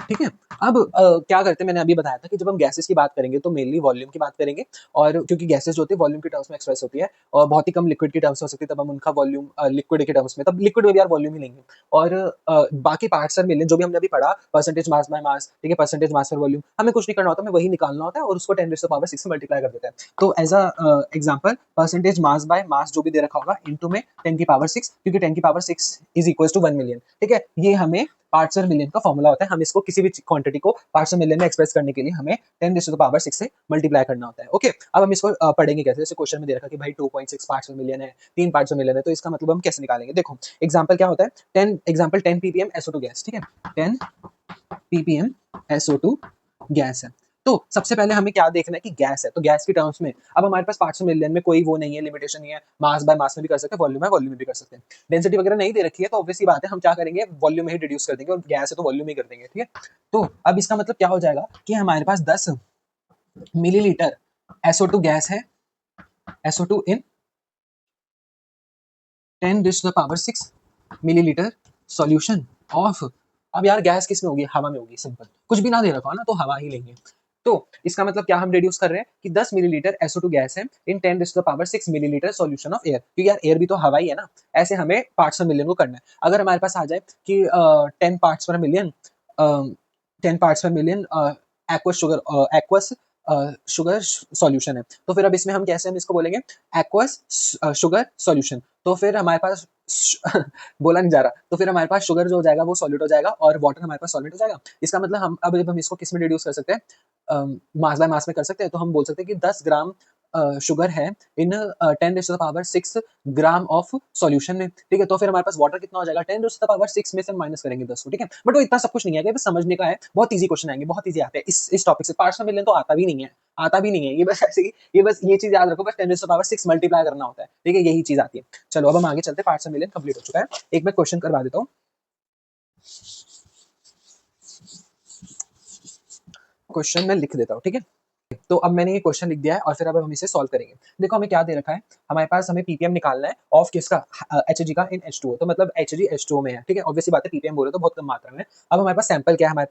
ठीक है। अब क्या करते हैं, मैंने अभी बताया था कि जब हम गैसेस की बात करेंगे तो मेनली वॉल्यूम की बात करेंगे, और क्योंकि गैसेस जो होती है वॉल्यूम के टर्म्स में एक्सप्रेस होती है और बहुत ही कम लिक्विड की टर्म्स हो सकती है, तब हम उनका वॉल्यूम लिक्विड के टर्म्स में, तब लिक्विड में भी यार वॉल्यूम ही लेंगे। और बाकी पार्ट्स पर मिलियन जो भी हमने अभी पढ़ा, परसेंटेज मास बाय मास, ठीक है, परसेंटेज मास पर वॉल्यूम, हमें कुछ नहीं करना होता, हमें वही निकालना होता है और उसको 10⁻⁶ से मल्टीप्लाई कर देते हैं। तो as a example, percentage mass by mass जो भी दे रखा होगा इनटू में 10⁻⁶, क्योंकि 10⁻⁶ इज इक्वल टू 1 मिलियन, ठीक है, ये हमें पार्ट्स पर मिलियन का फॉर्मूला होता है। हम इसको किसी भी क्वांटिटी को पार्ट्स पर मिलियन में एक्सप्रेस करने के लिए हमें 10⁻⁶ से मल्टीप्लाई करना होता है। ओके, अब हम इसको पढ़ेंगे कैसे। जैसे क्वेश्चन में दे रखा कि भाई 2.6 पार्ट्स पर मिलियन है, 3 पार्ट्स पर मिलियन है, तो इसका मतलब हम कैसे निकालेंगे। देखो एग्जांपल क्या होता है, 10 ppm SO2 गैस, ठीक है, 10 ppm SO2 गैस है। तो सबसे पहले हमें क्या देखना है कि गैस है, तो गैस की टर्म्स में अब हमारे पास पार्ट्स पर मिलियन में कोई वो नहीं है, लिमिटेशन नहीं है, मास बाय मास में भी कर सकते हैं, वॉल्यूम है वॉल्यूम में भी कर सकते हैं। डेंसिटी वगैरह नहीं दे रखी है, तो ऑब्वियसली बात है हम क्या करेंगे, वॉल्यूम में ही रिड्यूस कर देंगे, और गैस है तो वॉल्यूम ही कर देंगे, ठीक है। तो अब इसका मतलब क्या हो जाएगा कि हमारे पास 10 मिलीलीटर SO2 गैस है, SO2 in 10⁻⁶ millilitre solution of. अब यार गैस किस में होगी, हवा में होगी, सिंपल, कुछ भी ना दे रखा हो ना तो हवा ही लेंगे। तो इसका मतलब क्या हम रिड्यूस कर रहे हैं कि 10 मिलीलीटर SO2 गैस है इन 10⁻⁶ मिलीलीटर सॉल्यूशन ऑफ एयर, क्योंकि यार एयर भी तो हवा ही है ना। ऐसे हमें पार्ट्स पर मिलियन को करना है। अगर हमारे पास आ जाए कि 10 पार्ट्स पर मिलियन, 10 पार्ट्स पर million aqueous sugar, aqueous sugar solution है, तो फिर अब इसमें हम कैसे हम इसको बोलेंगे, एक्वस शुगर सॉल्यूशन। तो फिर हमारे पास बोला नहीं जा रहा, तो फिर हमारे पास शुगर जो हो जाएगा वो सॉल्यूट हो जाएगा और वाटर हमारे पास सॉल्वेंट हो जाएगा। इसका मतलब हम अब जब हम इसको किस में रिड्यूस कर सकते हैं, मास बाय मास में कर सकते हैं, तो हम बोल सकते हैं कि 10 ग्राम शुगर है इन 10⁻⁶ ग्राम ऑफ सॉल्यूशन में, ठीक है। तो फिर हमारे पास वाटर कितना हो जाएगा, 10⁻⁶ में से माइनस करेंगे 10 को, ठीक है। बट वो इतना सब कुछ नहीं है, बस समझने का है, बहुत ईजी क्वेश्चन आएंगे, बहुत ईजी आते हैं इस टॉपिक से। पार्ट्स पर मिलियन तो आता भी नहीं है, आता भी नहीं है, ये बस ऐसे ही, ये बस ये चीज याद रखो, बस 10⁻⁶ मल्टीप्लाई करना होता है, ठीक है, यही चीज आती है। चलो अब हम आगे चलते हैं, पार्ट्स पर मिलियन कंप्लीट हो चुका है। एक मैं क्वेश्चन करवा देता हूँ, क्वेश्चन मैं लिख देता हूँ, ठीक है। तो अब मैंने ये क्वेश्चन लिख दिया है और फिर अब हम इसे सॉल्व करेंगे। देखो हमें क्या दे रखा है, हमारे पास हमें पीपीएम निकालना है ऑफ किसका, एचजी का इन H2O, तो मतलब एचजी H2O में है, ठीक है। ऑब्वियसली बात है, पीपीएम बोले तो बहुत कम मात्रा में। अब हमारे पास सैंपल क्या है, हमारे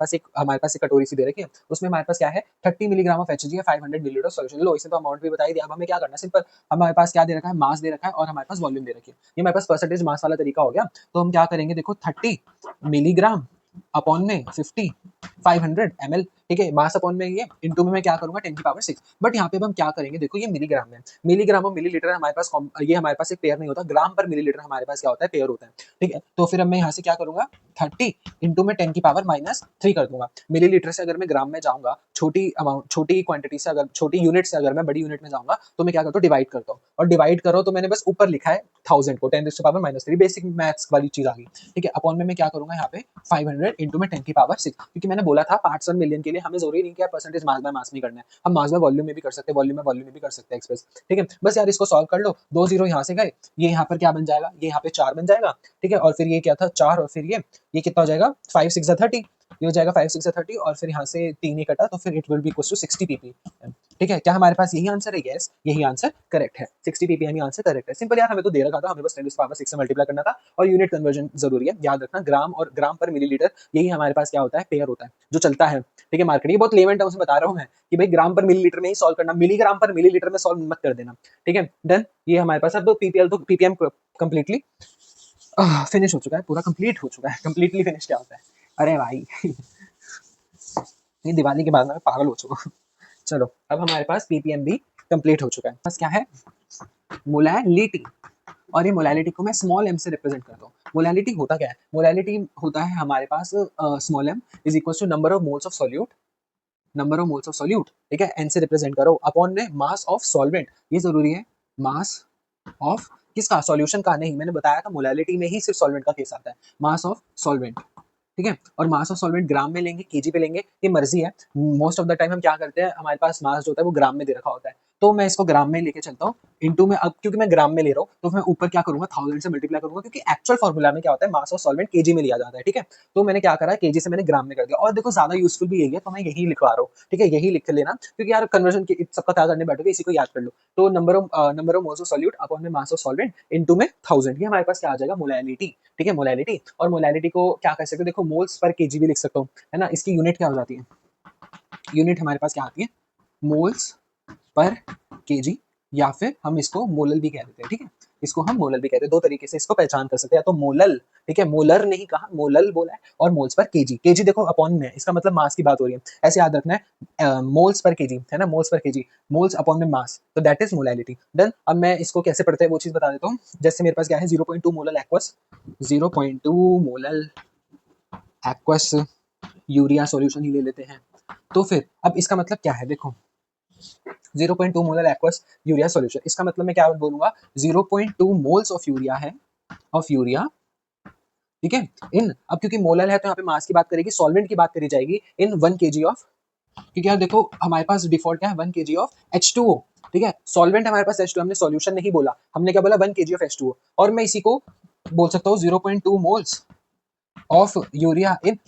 पास एक कटोरी सी दे रखी है, उसमें हमारे पास क्या है, 30 मिलीग्राम ऑफ एचजी है, 500 मिलीलीटर सॉल्यूशन। लो इसने तो अमाउंट भी बता ही दिया। अब हमें क्या करना है, सिंपल, हमारे पास क्या दे रखा है, मास दे रखा है और हमारे पास वॉल्यूम दे रखी है। ये हमारे पास परसेंटेज मास वाला तरीका हो गया। तो हम क्या करेंगे, देखो 30 मिलीग्राम अपॉन में 50 500 ml, ठीक है, मास अपॉन में ये इनटू में मैं क्या करूंगा 10⁻⁶। बट यहाँ पे अब हम क्या करेंगे, देखो ये मिलीग्राम में, मिलीग्राम और मिलीलीटर हमारे पास ये हमारे पास एक पेयर नहीं होता, ग्राम पर मिलीलीटर हमारे पास क्या होता है, पेयर होता है, ठीक है। तो फिर अब मैं यहाँ से क्या करूंगा, 30 इंटू में 10⁻⁻³ कर दूंगा। मिलीलीटर से अगर मैं ग्राम में जाऊंगा, छोटी अमाउंट, छोटी क्वांटिटी से, अगर छोटी यूनिट से अगर मैं बड़ी यूनिट में जाऊंगा, तो मैं क्या करता हूँ, डिवाइड करता हूँ, और डिवाइड करो तो मैंने बस ऊपर लिखा है 1000 को 10⁻⁻3, बेसिक मैथ्स वाली चीज आ गई, ठीक है। अपॉन में मैं क्या करूंगा यहाँ पे 500 इंटू में 10⁻⁶, क्योंकि मैंने बोला था पार्ट्स पर मिलियन के लिए हमें जरूरी नहीं कि यार परसेंटेज मास बाय मास में करना है, हम मास बाय वॉल्यूम में भी कर सकते हैं, वॉल्यूम में वॉल्यूम में भी कर सकते हैं एक्सप्रेस, ठीक है। बस यार इसको सॉल्व कर लो, 2 जीरो यहाँ से गए, ये यहाँ पर क्या बन जाएगा, ये यहाँ पे 4 बन जाएगा, ठीक है। और फिर ये क्या था 4, और फिर ये कितना हो जाएगा, 5 6 30, ये हो जाएगा 5 6 30, और फिर यहाँ से 3 ही कटा, तो फिर it will be equal to 60 ppm, ठीक है। क्या हमारे पास यही आंसर है, यस यही आंसर करेक्ट है, 60 ppm ही आंसर करेक्ट है। सिंपल यार, हमें तो दे रखा था, हमें बस 10⁻⁶ से मल्टीप्लाई करना था, और यूनिट कन्वर्जन जरूरी है, याद रखना, ग्राम और ग्राम पर मिलीलीटर, यही हमारे पास क्या होता है, पेयर होता है जो चलता है, ठीक है। मार्केट, ये बहुत लेमन टर्म्स में बता रहा हूँ मैं कि भाई ग्राम पर मिलीलीटर में ही सॉल्व करना, मिलीग्राम पर मिलीलीटर में सॉल्व मत कर देना, ठीक है। डन, ये हमारे पास अब पीपीएल तो पीपीएम कंप्लीटली फिनिश हो चुका है, पूरा कंप्लीट हो चुका है। कंप्लीटली फिनिश क्या होता है, अरे भाई ये दिवाली के बाद मैं पागल हो चुका हूँ। चलो अब हमारे पास पीपीएम भी कंप्लीट हो चुका है। बस क्या है, मोलैलिटी, और ये मोलैलिटी को मैं स्मॉल एम से रिप्रेजेंट करता हूँ। मोलैलिटी होता क्या है, मोलैलिटी होता है हमारे पास small M is equal to number of moles of solute, number of moles of solute, ठीक है, एन से रिप्रेजेंट करो, अपॉन में मास ऑफ सॉल्वेंट, ये जरूरी है, मास ऑफ किसका, सॉल्यूशन का नहीं, मैंने बताया था मोलैलिटी में ही सिर्फ सॉल्वेंट का केस आता है, मास ऑफ सॉल्वेंट, ठीक है। और मास ऑफ सॉल्वेंट ग्राम में लेंगे, केजी पे लेंगे, ये मर्जी है। मोस्ट ऑफ द टाइम हम क्या करते हैं, हमारे पास मास जो होता है वो ग्राम में दे रखा होता है, तो मैं इसको ग्राम में लेके चलता हूँ इनटू में। अब क्योंकि मैं ग्राम में ले रहा हूँ तो मैं ऊपर क्या करूंगा, 1000 से मल्टीप्लाई करूंगा, क्योंकि एक्चुअल फॉर्मूला में क्या होता है, मास ऑफ सॉल्वेंट केजी में लिया जाता है, ठीक है। तो मैंने क्या करा, केजी से मैंने ग्राम में कर दिया। और देखो ज्यादा यूजफुल भी यही है, तो मैं यही लिखवा रहा हूँ, ठीक है, यही लिख लेना, क्योंकि यार कन्वर्जन सबका क्या करने बैठोगे, इसी को याद कर लो। तो number of moles of solute upon में मास ऑफ सॉल्वेंट इनटू में 1000, ये हमारे पास क्या आ जाएगा, मोलैलिटी, ठीक है, मोलैलिटी। और मोलैलिटी को क्या कर सकते हो, देखो मोल्स पर केजी भी लिख सकता हूँ, है ना। इसकी यूनिट क्या हो जाती है, यूनिट हमारे पास क्या आती है, मोल्स पर केजी, या फिर हम इसको मोलल भी कह देते हैं, ठीक है, इसको हम मोलल भी कहते हैं। दो तरीके से इसको पहचान कर सकते हैं, या तो मोलल, ठीक है, मोलर नहीं कहा, मोलल बोला है, और मोल्स पर केजी। केजी देखो अपॉन में है, इसका मतलब मास की बात हो रही है, ऐसे याद रखना है, मोल्स पर केजी, है ना, moles per KG, moles upon में मास, तो दैट इज मोलैलिटी। देन अब मैं इसको कैसे पढ़ते हैं वो चीज बता देता हूँ। जैसे मेरे पास क्या है, 0.2 molal aqueous, 0.2 molal aqueous urea solution ही ले लेते हैं। तो फिर अब इसका मतलब क्या है, देखो 0.2 मोलर एक्वस यूरिया सॉल्यूशन, इसका मतलब मैं क्या बोलूंगा, 0.2 मोल्स ऑफ यूरिया है, ऑफ यूरिया, ठीक है, इन, अब क्योंकि मोलर है तो यहाँ पे मास की बात करेगी, सॉल्वेंट की बात करी जाएगी इन 1 केजी ऑफ, क्योंकि यार देखो हमारे पास डिफॉल्ट क्या है, 1 केजी ऑफ H2O, ठीक है, सॉल्वेंट हमारे पास H2, हमने सॉल्यूशन नहीं बोला, हमने क्या बोला, 1 केजी ऑफ H2O, और मैं इसी को बोल सकता हूँ 0.2 moles of urea in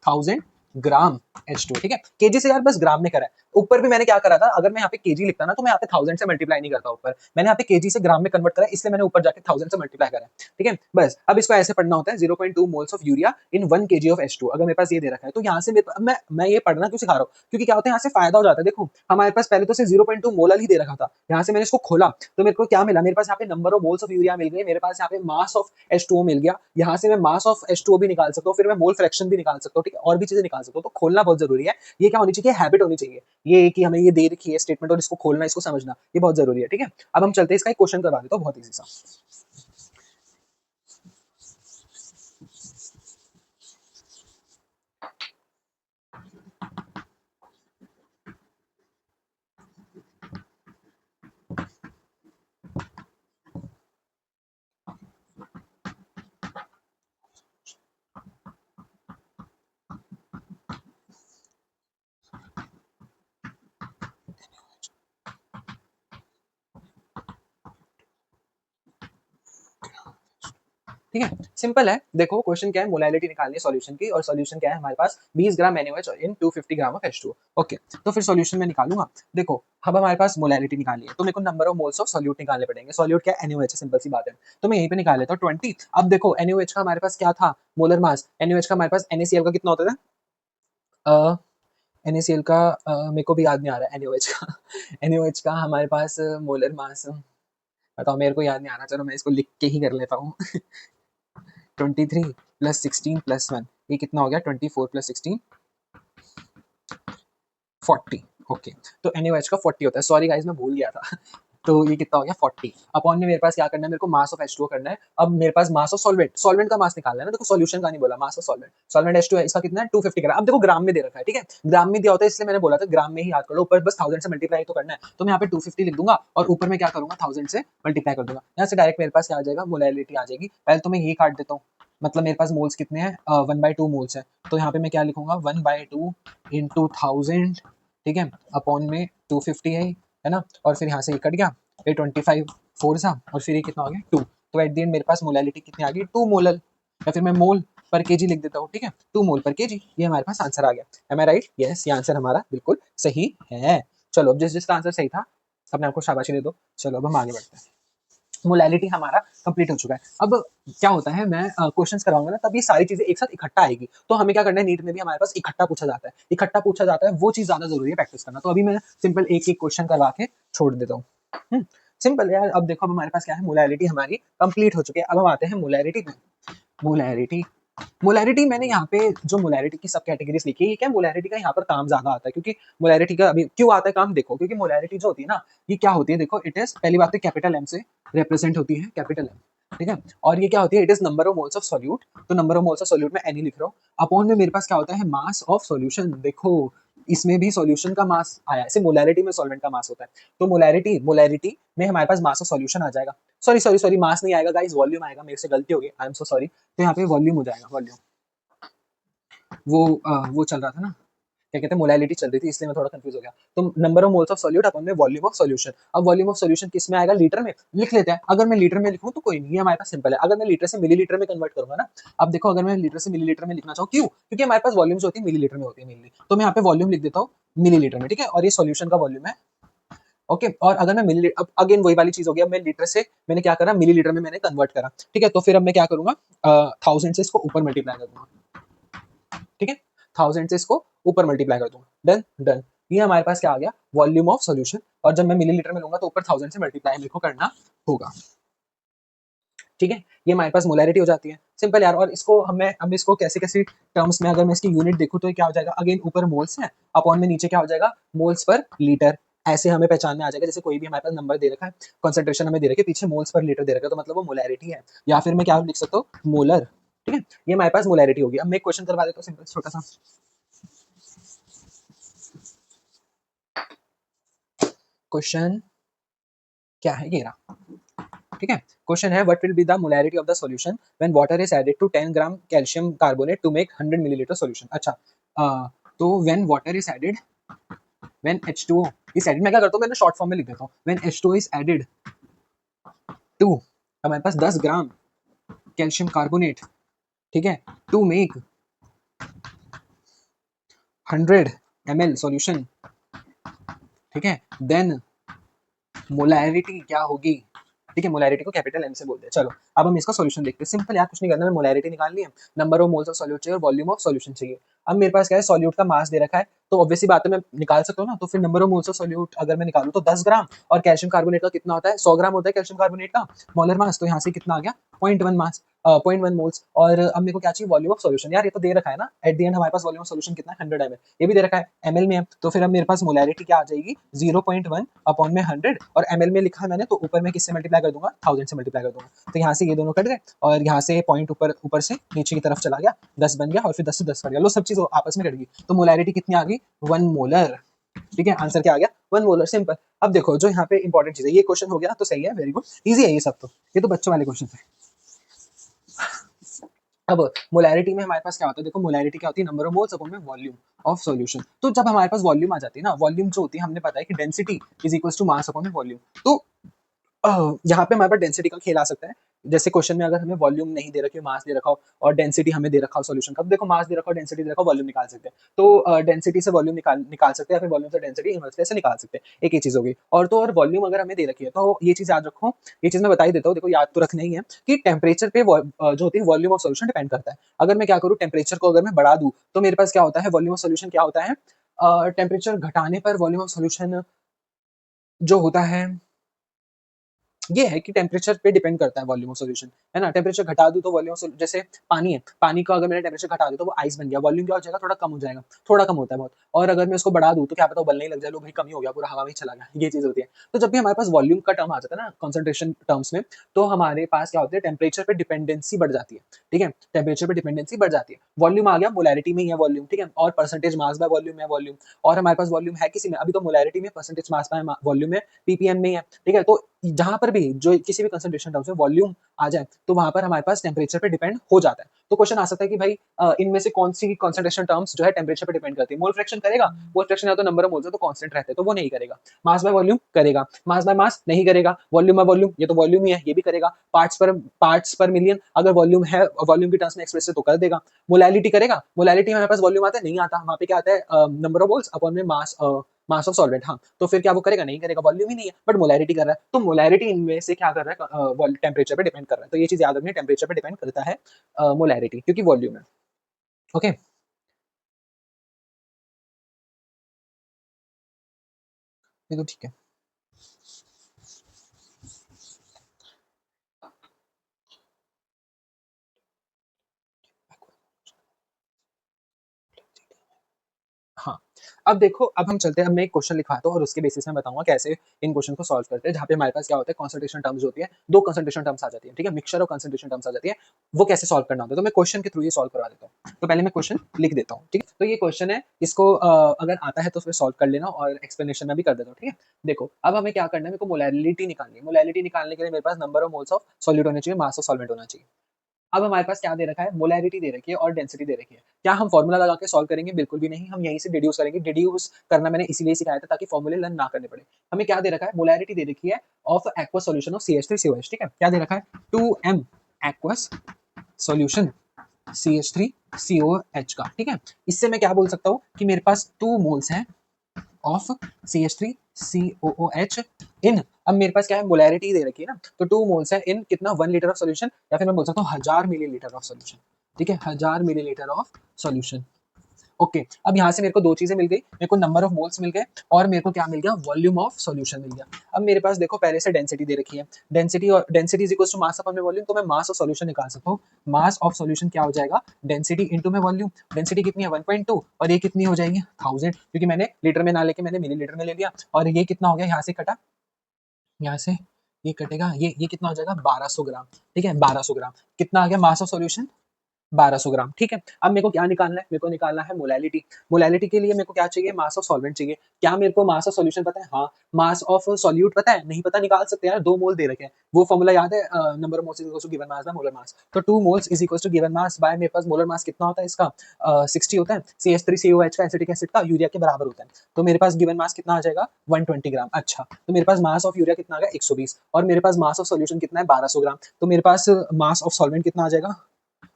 1000 gram H2, ठीक है। केजी से यार बस ग्राम में करा है, ऊपर भी मैंने क्या करा था, अगर मैं यहाँ पे केजी लिखता ना तो मैं यहाँ पे 1000 से मल्टीप्लाई नहीं करता ऊपर, मैंने यहाँ पे केजी से ग्राम में कन्वर्ट करा, इसलिए मैंने ऊपर जाके 1000 से मल्टीप्लाई करा, ठीक है। बस अब इसको ऐसे पढ़ना होता है, 0.2 moles of urea in 1 KG of H2, अगर मेरे पास ये दे रखा है तो यहाँ से मैं ये पढ़ना क्यों सिखा रहा हूँ, क्योंकि क्या होता है यहाँ से फायदा हो जाता है। देखो हमारे पास पहले तो सिर्फ 0.2 मोलल ही दे रखा था, यहाँ से मैंने इसको खोला तो मेरे को क्या मिला, मेरे पास यहाँ पे number of moles of urea मिल गए, मेरे पास यहाँ पे मास ऑफ H2O मिल गया, यहाँ से मैं मास ऑफ H2O भी निकाल सकता हूँ, फिर मैं मोल फ्रैक्शन भी निकाल सकता हूँ, ठीक है, और भी चीजें निकाल सकता हूँ। तो खोलना बहुत जरूरी है, ये क्या होनी चाहिए, हैबिट होनी चाहिए, ये कि हमें ये दे रखी है स्टेटमेंट और इसको खोलना, इसको समझना, ये बहुत जरूरी है, ठीक है। अब हम चलते हैं, इसका एक क्वेश्चन करवा देता हूँ, बहुत इजी सा। ठीक है, सिंपल है, देखो क्वेश्चन क्या है, मोलैलिटी निकालनी है सॉल्यूशन की, और सॉल्यूशन क्या है हमारे पास 20 ग्राम NaOH in 250 gram of H2O। Okay, तो फिर सॉल्यूशन में निकालूंगा। देखो अब हमारे पास मोलैलिटी निकालनी है तो मेरे को number of moles of solute निकालने पड़ेंगे। सॉल्यूट क्या है, NaOH, सिंपल सी बात है, तो मैं यहीं पे निकाल लेता हूँ 20। अब देखो NaOH का हमारे पास क्या था, मोलर मास, NaOH का हमारे पास NaCl का कितना होता था, NaCl का मेरे को भी याद नहीं आ रहा है, NaOH का NaOH का हमारे पास मोलर मास, बताओ, मेरे को याद नहीं आ रहा, चलो मैं इसको लिख के ही कर लेता हूँ 23 प्लस 16 प्लस 1, ये कितना हो गया, 24 प्लस 16, 40। ओके, तो NaOH का 40 होता है, सॉरी गाइस मैं भूल गया था तो ये कितना हो गया 40, अपॉन में मेरे पास क्या करना है, मेरे को मास ऑफ H2O करना है। अब मेरे पास मास ऑफ सॉल्वेंट, सॉल्वेंट का मास निकालना है ना, देखो सॉल्यूशन का नहीं बोला, mass of solvent, solvent H2 है, इसका कितना है 250 ग्राम। अब देखो ग्राम में दे रखा है, ठीक है, ग्राम में दिया होता है इसलिए मैंने बोला था ग्राम में ही याद कर लो, ऊपर बस 1000 से मल्टीप्लाई तो करना है, तो मैं यहाँ पे 250 लिख दूंगा और ऊपर में क्या करूंगा, 1000 से मल्टीप्लाई कर दूंगा, यहाँ से डायरेक्ट मेरे पास क्या आ जाएगा, मोलैलिटी आ जाएगी। पहले तो मैं ये काट देता हूँ, मतलब मेरे पास मोल्स कितने हैं, 1/2 मोल्स है, तो यहाँ पे मैं क्या लिखूंगा, 1/2 इंटू 1000, ठीक है, अपॉन में 250 है ना, और फिर यहाँ से ये कट गया, ये 25 4 सा, और फिर ये कितना हो गया 2, तो एट द एंड मेरे पास मोलैलिटी कितनी आ गई, 2 मोलल, या फिर मैं मोल पर केजी लिख देता हूँ, ठीक है, 2 मोल पर केजी, ये हमारे पास आंसर आ गया। एम आई राइट, यस, ये आंसर हमारा बिल्कुल सही है। चलो अब जिसका आंसर सही था अपने आपको शाबाशी दे दो। चलो अब हम आगे बढ़ते हैं, मोलैलिटी हमारा कंप्लीट हो चुका है। अब क्या होता है, मैं क्वेश्चंस कराऊंगा ना तब ये सारी चीजें एक साथ इकट्ठा आएगी, तो हमें क्या करना है, नीट में भी हमारे पास इकट्ठा पूछा जाता है, इकट्ठा पूछा जाता है, वो चीज ज्यादा जरूरी है प्रैक्टिस करना। तो अभी मैं सिंपल एक एक क्वेश्चन करवा के छोड़ देता हूँ। सिंपल है यार। अब देखो अब हमारे पास क्या है, मोलैलिटी हमारी कंप्लीट हो चुकी है। अब हम आते हैं मोलैरिटी पे। मोलैरिटी, मोलैरिटी मैंने यहाँ पे जो मोलैरिटी की सब कैटेगरीज लिखी है, ये क्या मोलैरिटी का यहाँ पर काम ज्यादा आता है, क्योंकि मोलैरिटी का अभी क्यों आता है काम, देखो क्योंकि मोलैरिटी जो होती है ना, ये क्या होती है, देखो इट इज, पहली बात तो कैपिटल एम से रिप्रेजेंट होती है, कैपिटल एम, ठीक है, और ये क्या होती है, it is number of moles of solute, तो number of moles of solute में एन लिख रहा हूँ, अपॉन में मेरे पास क्या होता है, मास ऑफ सॉल्यूशन। देखो इसमें भी सॉल्यूशन का मास आया, ऐसे मोलैरिटी में सॉल्वेंट का मास होता है, तो मोलैरिटी मोलैरिटी में हमारे पास मास ऑफ सॉल्यूशन आ जाएगा, सॉरी सॉरी सॉरी, मास नहीं आएगा गाइस, वॉल्यूम आएगा, मेरे से गलती हो गई, आई एम सो सॉरी। तो यहाँ पे वॉल्यूम हो जाएगा, वॉल्यूम, वो चल रहा था ना, क्या कहते हैं मोलैलिटी चल रही थी, इसलिए मैं थोड़ा कंफ्यूज हो गया। तो number of moles of solute upon में वॉल्यूम ऑफ सॉल्यूशन। अब वॉल्यूम ऑफ सॉल्यूशन किस में आएगा, लीटर में लिख लेते हैं। अगर मैं लीटर में लिखूं तो कोई नहीं, ये हमारे पास सिंपल है। अगर मैं लीटर से मिलीलीटर में कन्वर्ट करूंगा ना, अब देखो अगर मैं लीटर से मिलीलीटर में लिखना चाहूँ, क्यों, क्योंकि हमारे पास वॉल्यूम जो होती है मिलीलीटर में होती है मेनली, तो मैं यहाँ पे वॉल्यूम लिख देता हूँ मिलीलीटर में, ठीक है, और ये सॉल्यूशन का वॉल्यूम है। ओके, और अगर मैं मिली, अब अगेन वही वाली चीज हो गई, अब मैं लीटर से मैंने क्या करा, मिलीलीटर में मैंने कन्वर्ट करा, ठीक है, तो फिर अब मैं क्या करूंगा, 1000 से इसको ऊपर मल्टीप्लाई कर दूंगा, ठीक है, 1000 से इसको ऊपर मल्टीप्लाई कर दूंगा, डन डन। ये हमारे पास क्या आ गया, वॉल्यूम ऑफ सॉल्यूशन, और जब मैं मिलीलीटर में लूंगा तो ऊपर 1000 से मल्टीप्लाई मेरे को करना होगा, ठीक है। ये हमारे पास मोलैरिटी हो जाती है, सिंपल यार। और इसको हम इसको कैसे कैसे टर्म्स में अगर मैं इसकी यूनिट देखूं तो ये क्या हो जाएगा, अगेन ऊपर मोल्स है, अपॉन में नीचे क्या हो जाएगा, मोल्स पर लीटर, ऐसे हमें पहचान में आ जाएगा। जैसे कोई भी हमारे पास नंबर दे रखा है, कंसंट्रेशन हमें दे रखा है, पीछे मोल्स पर लीटर दे रखा है, तो मतलब वो मोलैरिटी है, या फिर मैं क्या लिख सकता हूँ, मोलर, ठीक है। ये हमारे पास मोलैरिटी होगी। अब मैं एक क्वेश्चन करवा देता हूँ सिंपल छोटा सा। क्वेश्चन क्या है, ये रहा, ठीक है। क्वेश्चन है, what will be the molarity of the solution when water is added to 10 gram calcium carbonate to make 100 millilitre solution. अच्छा, तो when water is added, when H2O is added, मैं क्या करता हूँ, मैंने शॉर्ट फॉर्म में लिख देता हूँ, when H2O is added to, हमारे पास 10 ग्राम कैल्शियम कार्बोनेट, ठीक है, टू मेक 100 ml सॉल्यूशन, ठीक है, देन मोलैरिटी क्या होगी, ठीक है, मोलैरिटी को कैपिटल एम से बोलते हैं। चलो अब हम इसका सॉल्यूशन देखते हैं, सिंपल यार, कुछ नहीं करना, मोलैरिटी निकालनी है, number of moles of solute चाहिए और वॉल्यूम ऑफ सॉल्यूशन चाहिए। अब मेरे पास क्या है, सॉल्यूट का मास दे रखा है, तो ऑब्वियसली बात है मैं निकाल सकता हूँ ना, तो फिर number of moles of solute अगर मैं निकालूं तो 10 ग्राम, और कैल्शियम कार्बोनेट का कितना होता है, 100 ग्राम होता है कैल्शियम कार्बोनेट का मोलर मास, तो यहाँ से कितना आ गया, 0.1 मास, 0.1 मोल्स। और अब मेरे को क्या चाहिए, वॉल्यूम ऑफ सॉल्यूशन, यार ये तो दे रखा है ना, एट द एंड हमारे पास वॉल्यूम ऑफ सॉल्यूशन कितना है, 100 ml, ये भी दे रखा है ml में है, तो फिर अब मेरे पास मोलैरिटी क्या आ जाएगी, 0.1 अपॉन में 100, और ml में लिखा है मैंने, तो ऊपर में किससे मल्टीप्लाई कर दूंगा, 1000 से मल्टीप्लाई कर दूंगा, तो यहाँ से ये दोनों कट गए, और यहाँ से पॉइंट ऊपर ऊपर से नीचे की तरफ चला गया, 10 बन गया, और फिर 10 से 10 कट गया, लो सब चीज आपस में कट गई, तो मोलैरिटी कितनी आ गई, 1 मोलर, ठीक है, आंसर क्या आ गया, 1 मोलर, सिंपल। अब देखो जो यहाँ पे इंपॉर्टेंट चीज है, ये क्वेश्चन हो गया तो सही है, वेरी गुड, इजी है ये सब, तो ये तो बच्चों वाले क्वेश्चन है। अब मोलैरिटी में हमारे पास क्या होता है, देखो मोलैरिटी क्या होती है, नंबर ऑफ मोल्स अपॉन में वॉल्यूम ऑफ सॉल्यूशन। तो जब हमारे पास वॉल्यूम आ जाती है ना, वॉल्यूम जो होती है, हमने पता है कि density is equal to mass upon में वॉल्यूम, तो यहाँ पे हमारे पास डेंसिटी का खेल आ सकता है। जैसे क्वेश्चन में अगर हमें वॉल्यूम नहीं दे रखी हो, मास दे रखा हो, और डेंसिटी हमें दे रखा हो सॉल्यूशन का, तो देखो मास दे रखा हो, डेंसिटी दे रखा हो, वॉल्यूम निकाल सकते हैं, तो डेंसिटी से वॉल्यूम निकाल सकते हैं, या फिर वॉल्यूम से डेंसिटी इन्वर्सली से निकाल सकते हैं, एक ये चीज होगी। और तो और वॉल्यूम अगर हमें दे रखी है, तो ये चीज याद रखो, ये चीज मैं बता ही देता हूँ, देखो याद तो रखना ही है कि टेम्परेचर पे जो होती है वॉल्यूम ऑफ सोल्यूशन डिपेंड करता है। अगर मैं क्या करूँ, टेम्परेचर को अगर मैं बढ़ा दूँ, तो मेरे पास क्या होता है, वॉल्यूम ऑफ सोल्यूशन क्या होता है, टेम्परेचर घटाने पर वॉल्यूम ऑफ सोल्यूशन जो होता है, ये है कि टेम्परेचर पे डिपेंड करता है वॉल्यूम ऑफ सॉल्यूशन, है ना। टेम्परेचर घटा दूं तो वॉल्यूम ऑफ, जैसे पानी है, पानी का अगर मैंने टेम्परेचर घटा दूं तो वो आइस बन गया, वॉल्यूम क्या हो जाएगा, थोड़ा कम हो जाएगा, थोड़ा कम होता है बहुत। और अगर मैं उसको बढ़ा दूं तो क्या पता वो बलने ही लग जाए, लो भाई कम ही हो गया, पूरा हवा में ही चला गया, ये चीज होती है। तो जब भी हमारे पास वॉल्यूम का टर्म आ जाता है ना कॉन्सेंट्रेशन टर्म्स में, तो हमारे पास क्या होता है, टेम्परेचर पे डिपेंडेंसी बढ़ जाती है, ठीक है, टेम्परेचर पे डिपेंडेंसी बढ़ जाती है। वॉल्यूम आ गया, मोलैरिटी में ही है वॉल्यूम, ठीक है, और परसेंटेज मास बाय वॉल्यूम है वॉल्यूम, और हमारे पास वॉल्यूम है किसी में, अभी तो मोलैरिटी में, परसेंटेज मास बाय वॉल्यूम में पीपीएम में ही है, ठीक है। तो जहां पर भी जो किसी भी कंसंट्रेशन टर्म्स में वॉल्यूम आ जाए, तो वहां पर हमारे पास टेम्परेचर पे डिपेंड हो जाता है। तो क्वेश्चन आ सकता है कि भाई इनमें से कौन सी कंसंट्रेशन टर्म्स जो है टेम्परेचर पे डिपेंड करती है, मोल फ्रैक्शन करेगा, मोल फ्रैक्शन या तो नंबर ऑफ मोल्स है तो कांस्टेंट रहते हैं, तो वो नहीं करेगा। मास बाय वॉल्यूम करेगा, मास बाय मास नहीं करेगा, वॉल्यूम बाय वॉल्यूम, ये तो वॉल्यूम ही है, ये भी करेगा, पार्ट्स पर मिलियन अगर वॉल्यूम है, वॉल्यूम की टर्म्स में एक्सप्रेस है तो कर देगा। मोलैलिटी करेगा, मोलैलिटी में हमारे पास वॉल्यूम आता है, नहीं आता, वहां पे क्या आता है, नंबर ऑफ मोल्स अपॉन में मास, मास ऑफ सॉल्वेंट, हाँ, तो फिर क्या वो करेगा, नहीं करेगा, वॉल्यूम ही नहीं है, बट मोलैरिटी कर रहा है, तो मोलैरिटी इनमें से क्या कर रहा है, टेम्परेचर पे डिपेंड कर रहा है, तो ये चीज याद रखनी है, टेम्परेचर पे डिपेंड करता है मोलैरिटी, क्योंकि वॉल्यूम है। ओके, ये तो ठीक है। हाँ, अब देखो, अब हम चलते हैं, अब मैं एक क्वेश्चन लिखवाता हूँ और उसके बेसिस में बताऊंगा कैसे इन क्वेश्चन को सॉल्व करते हैं, जहाँ पे हमारे पास क्या होता है, कंसंट्रेशन टर्म्स होती है, दो कंसंट्रेशन टर्म्स आ जाती है, ठीक है, मिक्सचर और कंसंट्रेशन टर्म्स आ जाती है, वो कैसे सॉल्व करना होता है, तो मैं क्वेश्चन के थ्रू ये सॉल्व करवा देता हूँ। तो पहले मैं क्वेश्चन लिख देता हूँ, ठीक है, तो ये क्वेश्चन है, इसको अगर आता है तो फिर सॉल्व कर लेना, और एक्सप्लेनेशन में भी कर देता हूँ, ठीक है। देखो अब हमें क्या करना है, मेरे को मोलैलिटी निकालनी है, मोलैलिटी निकालने के लिए मेरे पास number of moles of solute होने चाहिए, मास ऑफ सॉल्वेंट होना चाहिए, अब हमारे पास क्या दे रखा है, मोलैरिटी दे रखी है और डेंसिटी दे रखी है। क्या हम फॉर्मूला लगा के सॉल्व करेंगे? बिल्कुल भी नहीं, हम यहीं से डिड्यूस करेंगे। डिड्यूस करना मैंने इसीलिए सिखाया था ताकि फॉर्मूले लर्न ना करने पड़े। हमें क्या दे रखा है, मोलैरिटी दे रखी है of aqueous solution of CH3COH, ठीक है। क्या दे रखा है, 2m एक्वस सॉल्यूशन CH3COH का, ठीक है। इससे मैं क्या बोल सकता हूँ कि मेरे पास 2 मोल्स हैं ऑफ CH3COOH इन, अब मेरे पास क्या है, मोलैरिटी दे रखी है ना, तो 2 मोल्स है इन कितना, 1 लीटर ऑफ सॉल्यूशन, या फिर मैं बोल सकता हूँ 1000 मिलीलीटर ऑफ सॉल्यूशन, ठीक है, 1000 मिलीलीटर ऑफ सॉल्यूशन। ओके, अब यहाँ से मेरे को दो चीजें मिल गई, मेरे को नंबर ऑफ मोल्स मिल गए और मेरे को क्या मिल गया, वॉल्यूम ऑफ सॉल्यूशन मिल गया। अब मेरे पास देखो पहले से डेंसिटी दे रखी है, डेंसिटी और density is equals to mass upon में वॉल्यूम, तो मैं मास ऑफ सॉल्यूशन निकाल सकता हूँ। मास ऑफ सॉल्यूशन क्या हो जाएगा, डेंसिटी इनटू में वॉल्यूम। डेंसिटी कितनी है 1.2 और ये कितनी हो जाएगी 1000, क्योंकि मैंने लीटर में ना लेके मैंने मिलीलीटर में ले लिया। और ये कितना हो गया, यहाँ से कटा, यहाँ से ये कटेगा, ये कितना हो जाएगा 1200 ग्राम, ठीक है 1200 ग्राम। कितना आ गया मास ऑफ सॉल्यूशन, 1200 ग्राम, ठीक है। अब मेरे को क्या निकालना है, मेरे को निकालना है मोलैलिटी। मोलैलिटी के लिए मेरे को क्या चाहिए, मास ऑफ सॉल्वेंट चाहिए। क्या मेरे को मास ऑफ सॉल्यूशन पता है, हाँ। मास ऑफ सॉल्यूट पता है, नहीं पता, निकाल सकते हैं यार, 2 मोल दे रखे हैं। वो फॉर्मूला याद है, number of moles is equal to given mass by molar mass. तो 2 moles is equal to given mass by, मेरे पास मोलर मास कितना होता है इसका, 60 होता है। CH3COH का, एसिटिक एसिड का, यूरिया के बराबर होता है। तो मेरे पास गिवन मास कितना आ जाएगा 120 ग्राम। अच्छा, तो मेरे पास मास ऑफ यूरिया कितना आ गया 120, और मेरे पास मास ऑफ सॉल्यूशन कितना है 1200 ग्राम। तो मेरे पास मास ऑफ सॉल्वेंट कितना आ जाएगा,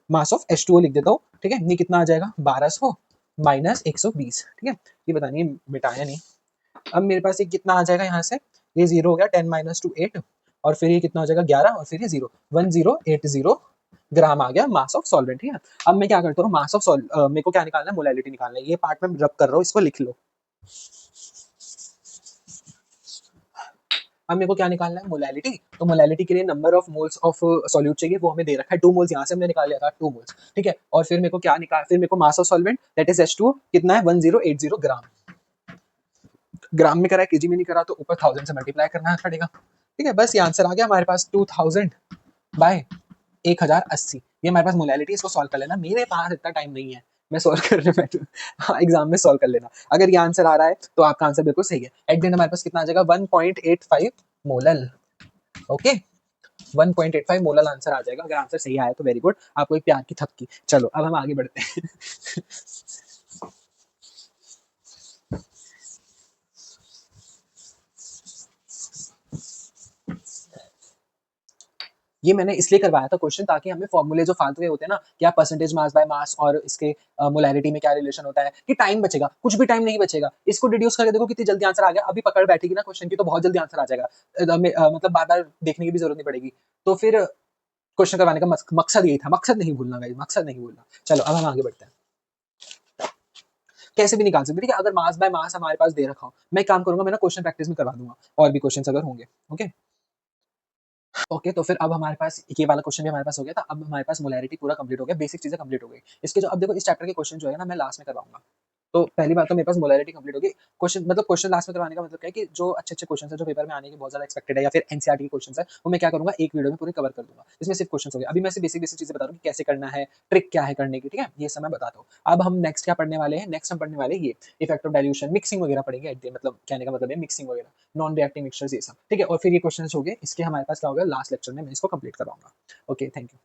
मास ऑफ H2O लिख देता हूँ, ठीक है। ये कितना आ जाएगा 1200 माइनस 120, ठीक है। ये पता नहीं मिटाया नहीं। अब मेरे पास ये कितना आ जाएगा, यहाँ से ये 0 हो गया, 10 माइनस टू 8, और फिर ये कितना हो जाएगा 11, और फिर ये 0, 1080 ग्राम आ गया मास ऑफ सॉल्वेंट, ठीक है। अब मैं क्या करता हूँ, मास ऑफ मेरे को क्या निकालना है, मोलैलिटी निकालना है। ये पार्ट में रब कर रहा हूँ, इसको लिख लो। अब मेरे को क्या निकालना है, मोलैलिटी। तो मोलैलिटी के लिए number of moles of solute चाहिए, वो हमें दे रखा है 2 मोल्स, यहाँ से हमने निकाल लिया था 2 मोल्स, ठीक है। और फिर मेरे को क्या निकाल, फिर मेरे को mass of solvent that is H2O कितना है 1080 ग्राम। ग्राम में करा है, केजी में नहीं करा, तो ऊपर 1000 से मल्टीप्लाई करना पड़ेगा, ठीक है। बस ये आंसर आ गया हमारे पास 2000 बाय 1080। ये हमारे पास मोलैलिटी, इसको सॉल्व कर लेना, मेरे पास इतना टाइम नहीं है, मैं सॉल्व करने बैठू। हाँ, एग्जाम में सॉल्व कर लेना। अगर ये आंसर आ रहा है तो आपका आंसर बिल्कुल सही है। एट द एंड हमारे पास कितना आ जाएगा 1.85 मोलल, ओके 1.85 मोलल आंसर आ जाएगा। अगर आंसर सही आया तो वेरी गुड, आपको एक प्यार की थपकी। चलो अब हम आगे बढ़ते हैं। ये मैंने इसलिए करवाया था क्वेश्चन, ताकि हमें फॉर्मूले जो फालतू के होते हैं ना, क्या परसेंटेज मास बाय मास और इसके मोलैरिटी में क्या रिलेशन होता है, कि टाइम बचेगा, कुछ भी टाइम नहीं बचेगा। इसको डिड्यूस करके देखो कितनी जल्दी आंसर आ गया। अभी पकड़ बैठेगी ना क्वेश्चन की तो बहुत जल्दी आंसर आ जाएगा, मतलब बार बार देखने की भी जरूरत नहीं पड़ेगी। तो फिर क्वेश्चन करवाने का मकसद यही था, मकसद नहीं भूलना गाइस, मकसद नहीं भूलना। चलो अब हम आगे बढ़ते हैं। कैसे भी निकाल सकते, ठीक है। अगर मास बाय मास हमारे पास दे रखा हो, मैं काम करूंगा, मैं ना क्वेश्चन प्रैक्टिस में करवा दूंगा, और भी क्वेश्चन अगर होंगे, ओके। ओके, तो फिर अब हमारे पास ये वाला क्वेश्चन भी हमारे पास हो गया था। अब हमारे पास मोलैरिटी पूरा कंप्लीट हो गया, बेसिक चीजें कंप्लीट हो गई। इसके जो अब देखो इस चैप्टर के क्वेश्चन जो है ना, मैं लास्ट में करवाऊंगा। तो पहली बात तो मेरे पास मोलैरिटी कंप्लीट होगी। क्वेश्चन मतलब क्वेश्चन लास्ट में करवाने का मतलब क्या है, कि जो अच्छे-अच्छे क्वेश्चन है जो पेपर में आने के बहुत ज्यादा एक्सपेक्टेड है, या फिर एनसीईआरटी के क्वेश्चन है, वो मैं क्या करूंगा एक वीडियो में पूरे कवर कर दूंगा। इसमें सिर्फ क्वेश्चन हो गए। अभी मैं सिर्फ बेसिक बेसिक चीजें बता रहा हूँ कि कैसे करना है, ट्रिक क्या है करने की, ठीक है। ये सब मैं बताता हूँ। अब हम नेक्स्ट क्या पढ़ने वाले हैं, नेक्स्ट हम पढ़ने वाले हैं ये इफेक्ट ऑफ डाइल्यूशन, मिक्सिंग वगैरह पढ़ेंगे मतलब कहने का मतलब है मिक्सिंग वगैरह, नॉन रिएक्टिव मिक्सचर्स, ये सब, ठीक है। और फिर ये क्वेश्चन हो गए, इसके हमारे पास क्या होगा लास्ट लेक्चर में मैं इसको कंप्लीट करवाऊंगा। Okay, thank you.